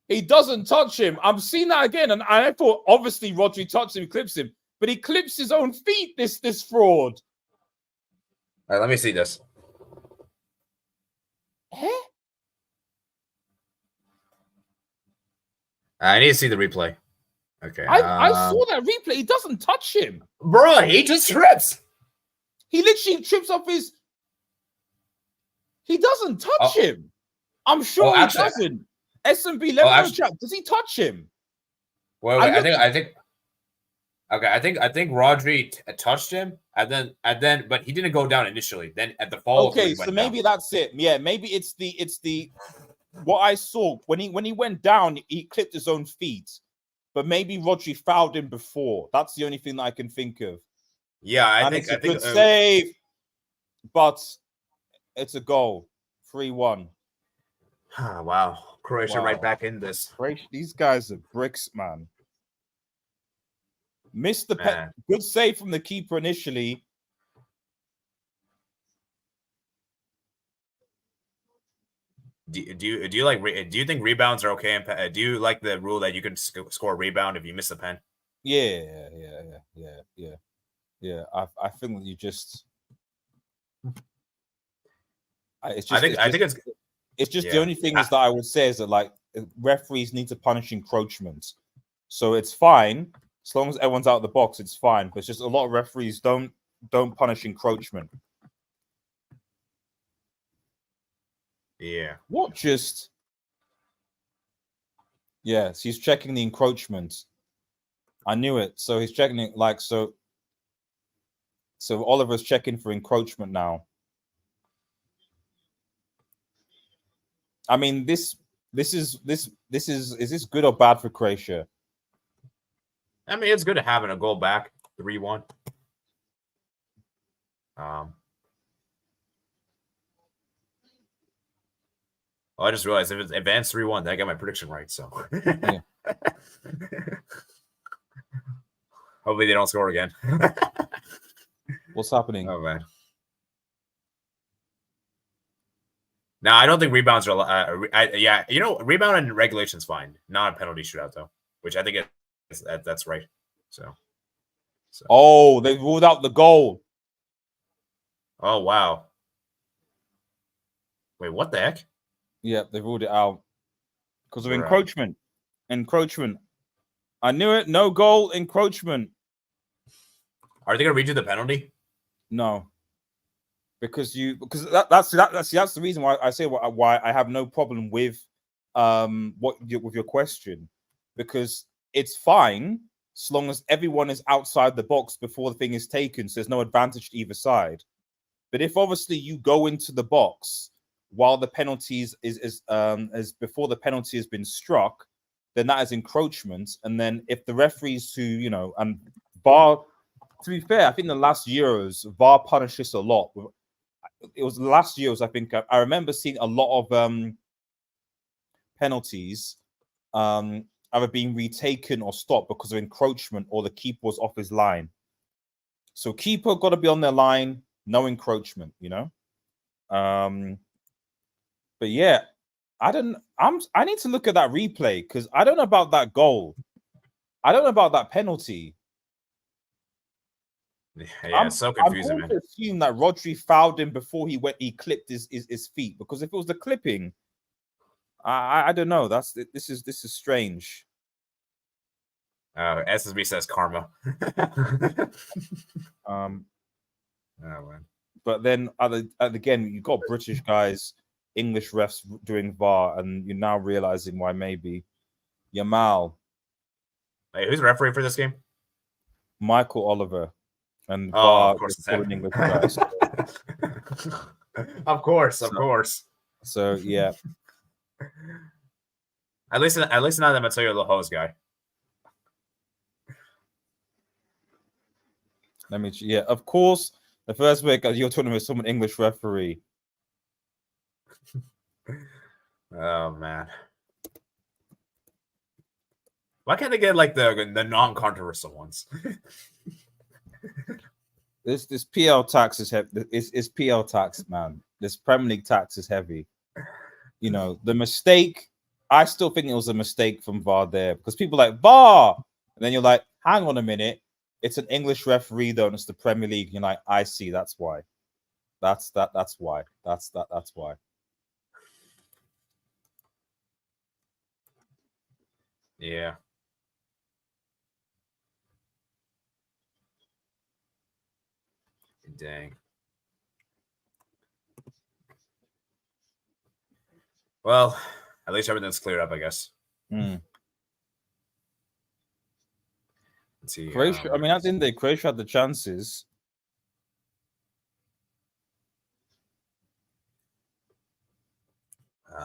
He doesn't touch him. I'm seeing that again, and I thought obviously Rodri touched him, clips him, but he clips his own feet. This fraud. All right, let me see this. Eh? I need to see the replay. Okay. I saw that replay. He doesn't touch him. Bro, he just trips. He literally trips off his. He doesn't touch him. I'm sure he doesn't. SMB, let me know, chat. Does he touch him? Well, I think. Okay, I think Rodri touched him, and then, but he didn't go down initially. Then at the fall. Okay, so maybe that's it. Yeah, maybe it's the. What I saw when he went down, he clipped his own feet, but maybe Rodri fouled him before. That's the only thing that I can think of. Yeah, I think it's a good save, but it's a goal, 3-1. Wow, Croatia right back in this. These guys are bricks, man. Missed the good save from the keeper initially. Do you think rebounds are okay? And do you like the rule that you can score a rebound if you miss a pen? Yeah. I think that you just. I think it's just the only thing is that I would say is that like referees need to punish encroachment. So it's fine as long as everyone's out of the box. It's fine, but it's just a lot of referees don't punish encroachment. Yeah. What just? Yes, he's checking the encroachment. I knew it. So he's checking it like so. So Oliver's checking for encroachment now. I mean, is this good or bad for Croatia? I mean, it's good to having a goal back 3-1. I just realized if it's advanced 3-1, I got my prediction right. So yeah. Hopefully they don't score again. What's happening? Oh man. No, I don't think rebounds are. Rebound and regulation's fine. Not a penalty shootout though, which I think that's right. So. Oh, they ruled out the goal. Oh wow. Wait, what the heck? Yeah, they ruled it out because of encroachment. Encroachment. I knew it. No goal. Encroachment. Are they gonna redo the penalty? No. Because that's the reason why I say why I have no problem with with your question, because it's fine as long as everyone is outside the box before the thing is taken, so there's no advantage to either side. But if obviously you go into the box while the penalties is before the penalty has been struck, then that is encroachment. And then if the referees and VAR, to be fair, I think the last Euros VAR punished this a lot. It was the last Euros, I think. I remember seeing a lot of penalties either being retaken or stopped because of encroachment or the keeper was off his line. So keeper got to be on their line, no encroachment, But yeah, I need to look at that replay because I don't know about that goal. I don't know about that penalty. Yeah, it's so confusing, man. I'm assume that Rodri fouled him before he clipped his feet, because if it was the clipping, I don't know. This is strange. SSB says karma. Oh man. But then again, you got British guys, English refs doing VAR, and you're now realizing why maybe Yamal. Hey, who's referee for this game? Michael Oliver. And VAR, of course, it's English guys. Of course. So yeah. At least not that Matteo Loho's guy. Of course. The first week you're talking with someone English referee. Oh man. Why can't they get like the non-controversial ones? This PL tax is heavy. It's PL tax, man. This Premier League tax is heavy. The mistake, I still think it was a mistake from VAR there, because people are like VAR, and then you're like, hang on a minute, it's an English referee though, and it's the Premier League. You're like, I see, that's why. That's why. That's why. Yeah. Dang. Well, at least everything's cleared up, I guess. Mm. Let's see. Croatia, I mean, at the end of the day, Croatia had the chances.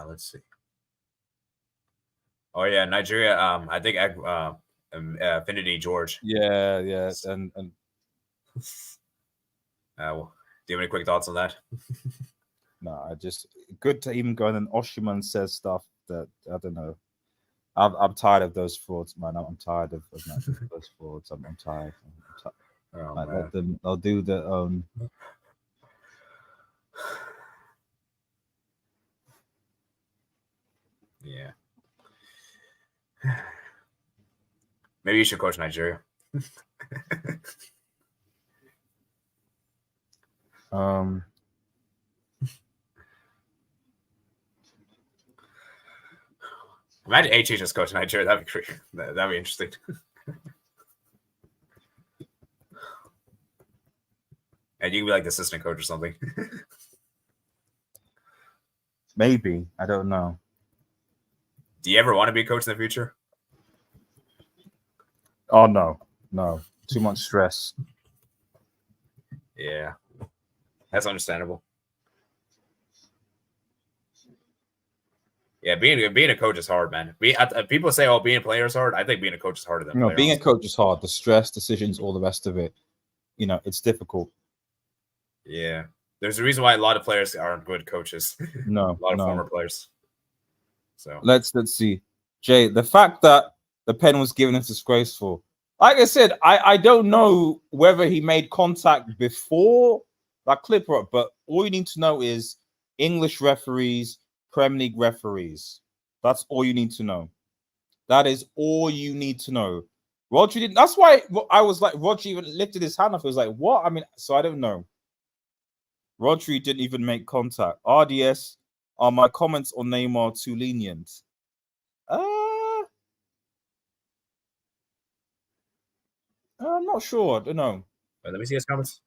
Let's see. Oh yeah, Nigeria. I think Affinity George. Yeah, and do you have any quick thoughts on that? No, I just good to even go and then Oshiman says stuff that I don't know. I'm tired of those frauds, man. I'm tired of those frauds. I'm tired. They'll do their own. Yeah. Maybe you should coach Nigeria. Imagine HE just coaching Nigeria. That'd be great. That'd be interesting. And you can be like the assistant coach or something. Maybe. I don't know. Do you ever want to be a coach in the future? Oh, no. No. Too much stress. Yeah. That's understandable. Yeah, being a coach is hard, man. People say, "Oh, being a player is hard." I think being a coach is harder than No, being a coach is hard. The stress, decisions, all the rest of it. You know, it's difficult. Yeah, there's a reason why a lot of players aren't good coaches. No, a lot of former players. So let's see, Jay. The fact that the pen was given is disgraceful. Like I said, I don't know whether he made contact before that clip, but all you need to know is English referees, Premier League referees. That's all you need to know. That is all you need to know. Rodri didn't. That's why I was like, Rodri even lifted his hand up. He was like, what? I mean, so I don't know. Rodri didn't even make contact. RDS, are my comments on Neymar too lenient? I'm not sure. I don't know. Let me see his comments.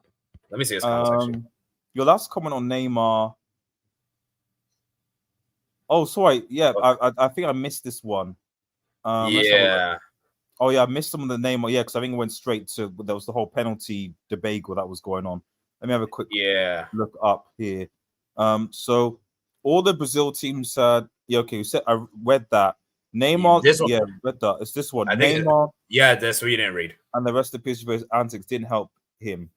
Let me see his comments, actually. Your last comment on Neymar. Oh, sorry. Yeah, I think I missed this one. Yeah. Oh, yeah, I missed some of the Neymar. Yeah, because I think it went straight to, there was the whole penalty debacle that was going on. Let me have a quick look up here. So all the Brazil teams said, okay, you said, I read that. Neymar, read that. It's this one. Neymar. That's what you didn't read. And the rest of PSG's antics didn't help him.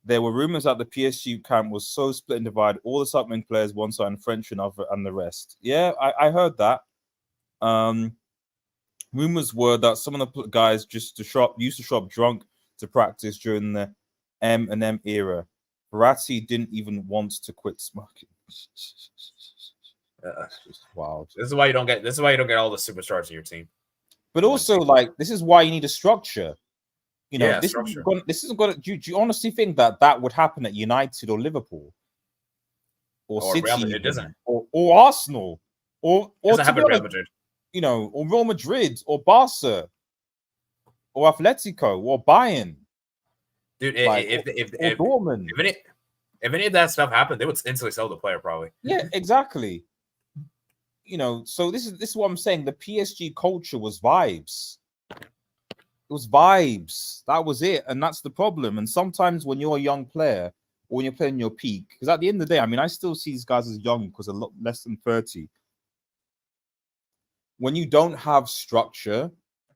There were rumors that the PSG camp was so split and divided. All the Southern players, one side, and French and other, and the rest. Yeah, I heard that. Rumors were that some of the guys used to show up drunk to practice during the M&M era. Verratti didn't even want to quit smoking. Just wild. This is why you don't get all the superstars in your team. But also, like, this is why you need a structure. You know, this structure. Isn't going to. Do you honestly think that would happen at United or Liverpool or City, it doesn't, or Arsenal, or doesn't happen at Real Madrid. You know, or Real Madrid, or Barca, or Atletico, or Bayern. Dude, if Dortmund. If any of that stuff happened, they would instantly sell the player, probably. Yeah, exactly. You know, so this is what I'm saying. The PSG culture was vibes. It was vibes. That was it, and that's the problem. And sometimes when you're a young player, or when you're playing your peak, because at the end of the day, I mean, I still see these guys as young because they're a lot less than 30. When you don't have structure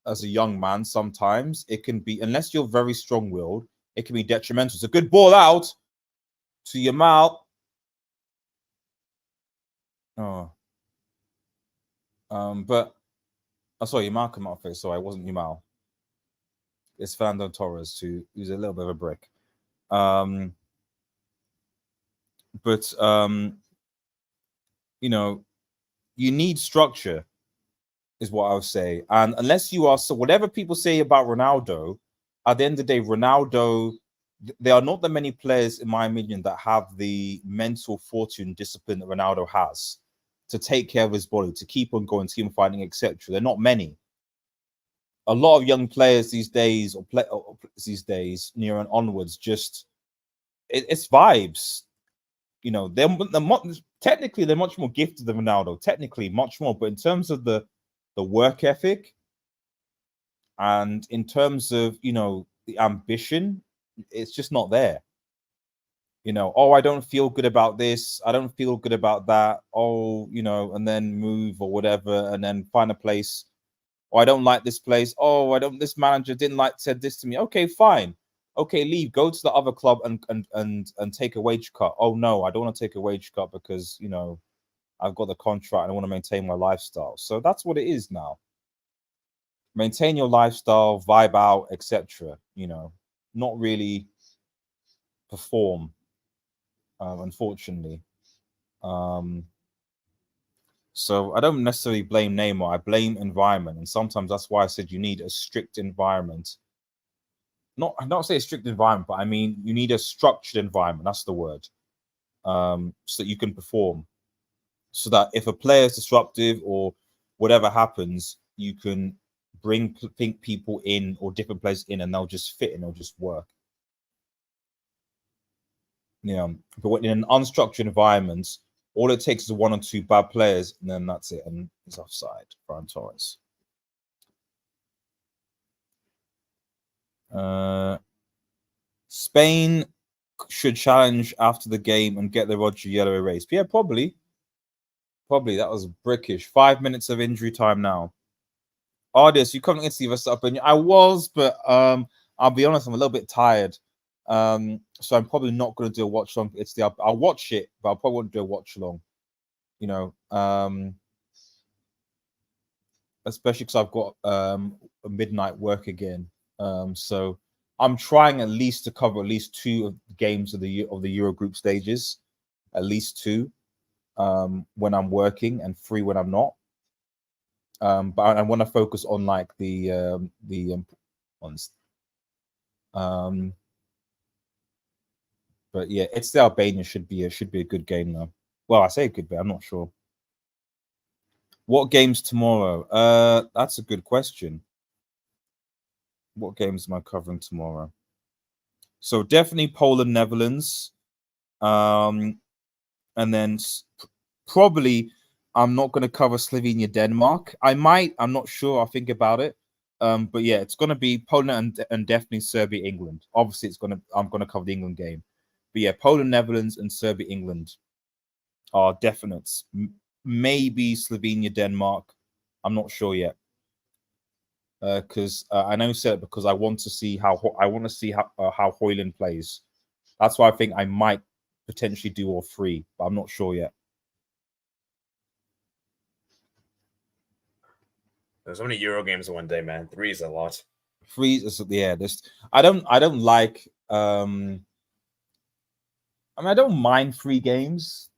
as a young man, sometimes it can be, unless you're very strong-willed, it can be detrimental. It's a good ball out to Yamal. But I saw Yamal come out first, so I wasn't Yamal. It's Fernando Torres, who's a little bit of a brick. But you know, you need structure, is what I would say. And unless you are, so whatever people say about Ronaldo, at the end of the day, Ronaldo, there are not that many players, in my opinion, that have the mental fortune, discipline that Ronaldo has to take care of his body, to keep on going, to keep on fighting, etc. They're not many. A lot of young players these days, near and onwards, just it's vibes. You know, technically they're much more gifted than Ronaldo. Technically, much more, but in terms of the work ethic, and in terms of, you know, the ambition, it's just not there. You know, oh, I don't feel good about this. I don't feel good about that. Oh, you know, and then move or whatever, and then find a place. Oh, I don't like this place. Oh, this manager said this to me. Okay, fine. Okay, leave. Go to the other club and take a wage cut. Oh no, I don't want to take a wage cut because, you know, I've got the contract and I want to maintain my lifestyle. So that's what it is now. Maintain your lifestyle, vibe out, etc. You know, not really perform, unfortunately. So I don't necessarily blame Neymar. I blame environment, and sometimes that's why I said you need a strict environment. Not say a strict environment, but I mean you need a structured environment. That's the word. So that you can perform. So that if a player is disruptive or whatever happens, you can bring people in or different players in, and they'll just fit and they'll just work. But in an unstructured environment, all it takes is one or two bad players, and then that's it, and it's offside. Ferran Torres. Spain should challenge after the game and get the Roger yellow erased. Yeah, probably. That was brickish. 5 minutes of injury time now. Ardius, you couldn't get to us up, and I was, but I'll be honest, I'm a little bit tired. So I'm probably not going to do a watch along. I'll watch it, but I probably won't do a watch along. Especially because I've got a midnight work again. So I'm trying at least to cover at least 2 of the games of the Euro group stages, at least 2, when I'm working, and 3 when I'm not. But I want to focus on like the ones. But yeah, it's the Albania should be a good game though. Well, I say it could be. I'm not sure. What games tomorrow? That's a good question. What games am I covering tomorrow? So definitely Poland, Netherlands, and then probably I'm not going to cover Slovenia, Denmark. I might. I'm not sure. I'll think about it. But yeah, it's going to be Poland and definitely Serbia, England. Obviously, I'm going to cover the England game. But yeah, Poland, Netherlands, and Serbia, England are definites. Maybe Slovenia, Denmark. I'm not sure yet. Because I know said because I want to see how Højlund plays. That's why I think I might potentially do all 3, but I'm not sure yet. There's so many Euro games in one day, man. 3 is a lot. 3 is this. I don't like. I mean, I don't mind 3 games.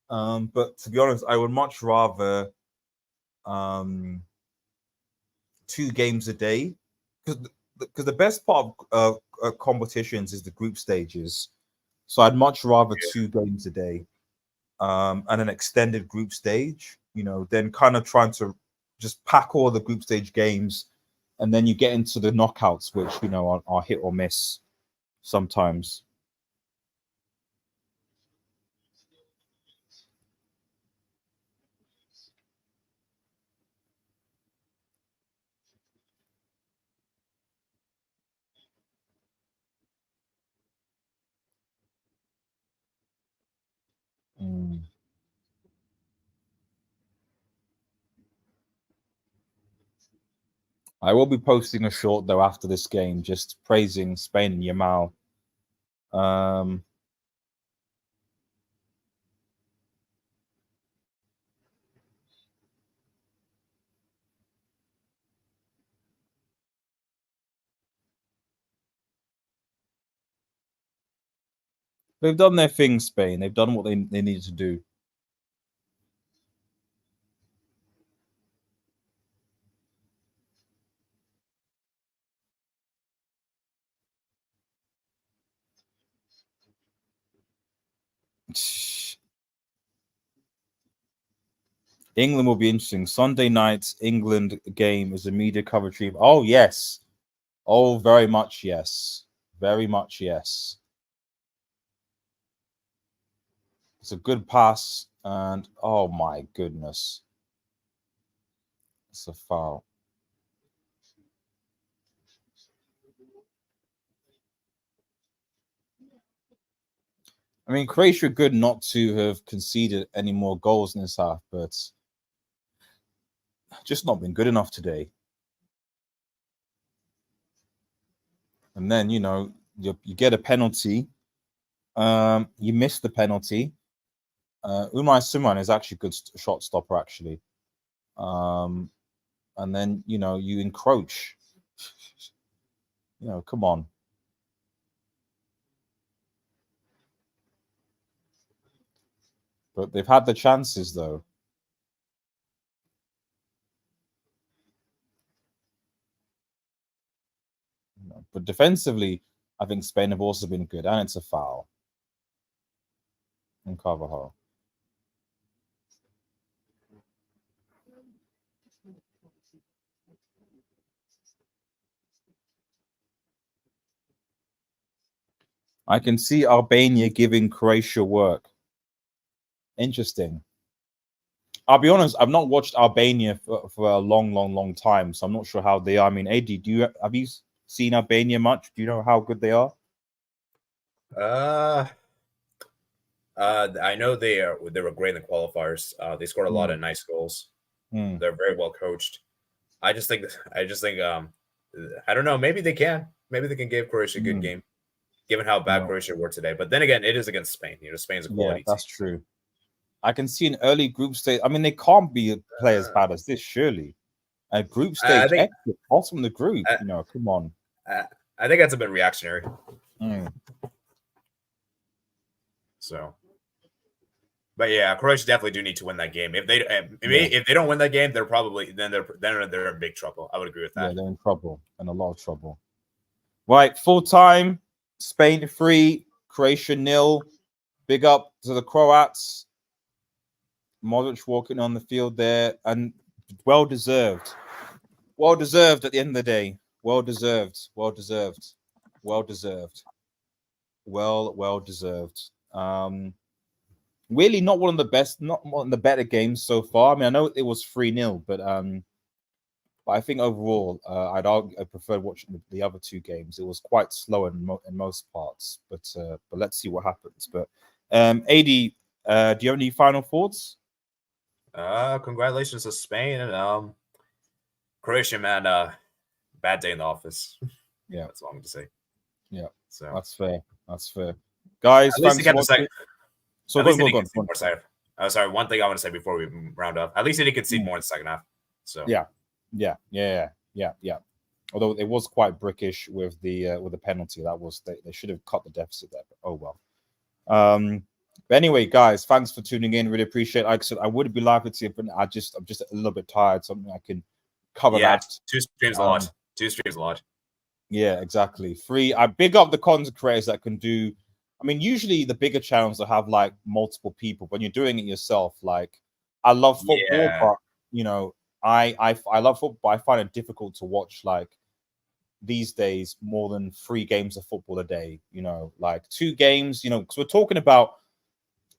But to be honest, I would much rather 2 games a day, because the best part of competitions is the group stages. So I'd much rather 2 games a day, and an extended group stage. Then kind of trying to just pack all the group stage games, and then you get into the knockouts, which are hit or miss sometimes. I will be posting a short though after this game, just praising Spain and Yamal. They've done their thing, Spain. They've done what they needed to do. England will be interesting. Sunday night's England game is a media coverage. Oh, yes. Oh, very much yes. Very much yes. It's a good pass, and oh my goodness. It's a foul. I mean, Croatia are good not to have conceded any more goals in this half, but just not been good enough today. And then, you get a penalty. You miss the penalty. Umay Suman is actually a good shot stopper, actually. And then, you encroach. Come on. But they've had the chances, though. But defensively, I think Spain have also been good, and it's a foul. And Carvajal. I can see Albania giving Croatia work. Interesting. I'll be honest, I've not watched Albania for a long time, so I'm not sure how they are. I mean, AD, have you seen Albania much? Do you know how good they are? I know they were great in the qualifiers. They scored a lot of nice goals. They're very well coached. I just think I don't know. Maybe they can give Croatia a good game, given how bad Croatia were today. But then again, it is against Spain. Spain's a quality team. That's true. I can see an early group stage. I mean, they can't play as bad as this, surely. A group stage exit, bottom of the group. Come on. I think that's a bit reactionary. So, but yeah, Croatia definitely do need to win that game. If they don't win that game, they're in big trouble. I would agree with that. Yeah, they're in trouble, and a lot of trouble. Right, full time. Spain 3, Croatia 0. Big up to the Croats. Modric walking on the field there, and well deserved. Well deserved at the end of the day. Well deserved. Well deserved. Well deserved. Well deserved. Really not one of the best, not one of the better games so far. I mean, I know it was 3-0, but I think overall, I preferred watching the other two games. It was quite slow in most parts, but let's see what happens. But AD, do you have any final thoughts? Congratulations to Spain and Croatia, man. Bad day in the office. Yeah, that's all I'm going to say. Yeah, so that's fair. That's fair, guys. At least he kept the second. So go on. Sorry, one thing I want to say before we round up. At least he didn't concede more in the second half. So yeah. Although it was quite brickish with the penalty. That was they should have cut the deficit there. But oh well. But anyway, guys, thanks for tuning in. Really appreciate it. Like I said, I would be live to it, but I'm just a little bit tired. Something I can cover that. 2 streams a lot. 2 streams a lot. Yeah, exactly. 3. I big up the content creators that can do. I mean, usually the bigger channels that have like multiple people. When you're doing it yourself, like I love football, but I love football. But I find it difficult to watch like these days more than 3 games of football a day. Like 2 games. Because we're talking about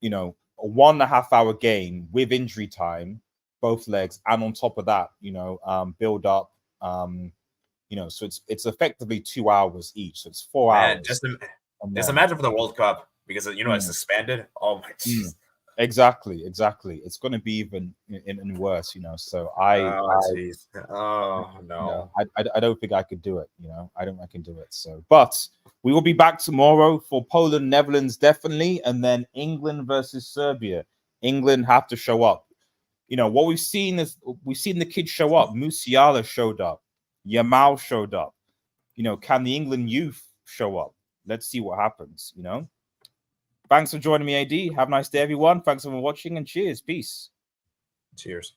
a 1.5 hour game with injury time, both legs, and on top of that, build up. So it's effectively 2 hours each. So it's 4 hours. Just imagine for the World Cup because it's suspended. Oh my jeez. Exactly. It's going to be even worse. So no. I don't think I could do it. I don't think I can do it. So, but we will be back tomorrow for Poland, Netherlands, definitely, and then England versus Serbia. England have to show up. What we've seen the kids show up. Musiala showed up. Yamal showed up. Can the England youth show up? Let's see what happens. Thanks for joining me, AD. Have a nice day, everyone. Thanks for watching, and cheers. Peace. Cheers.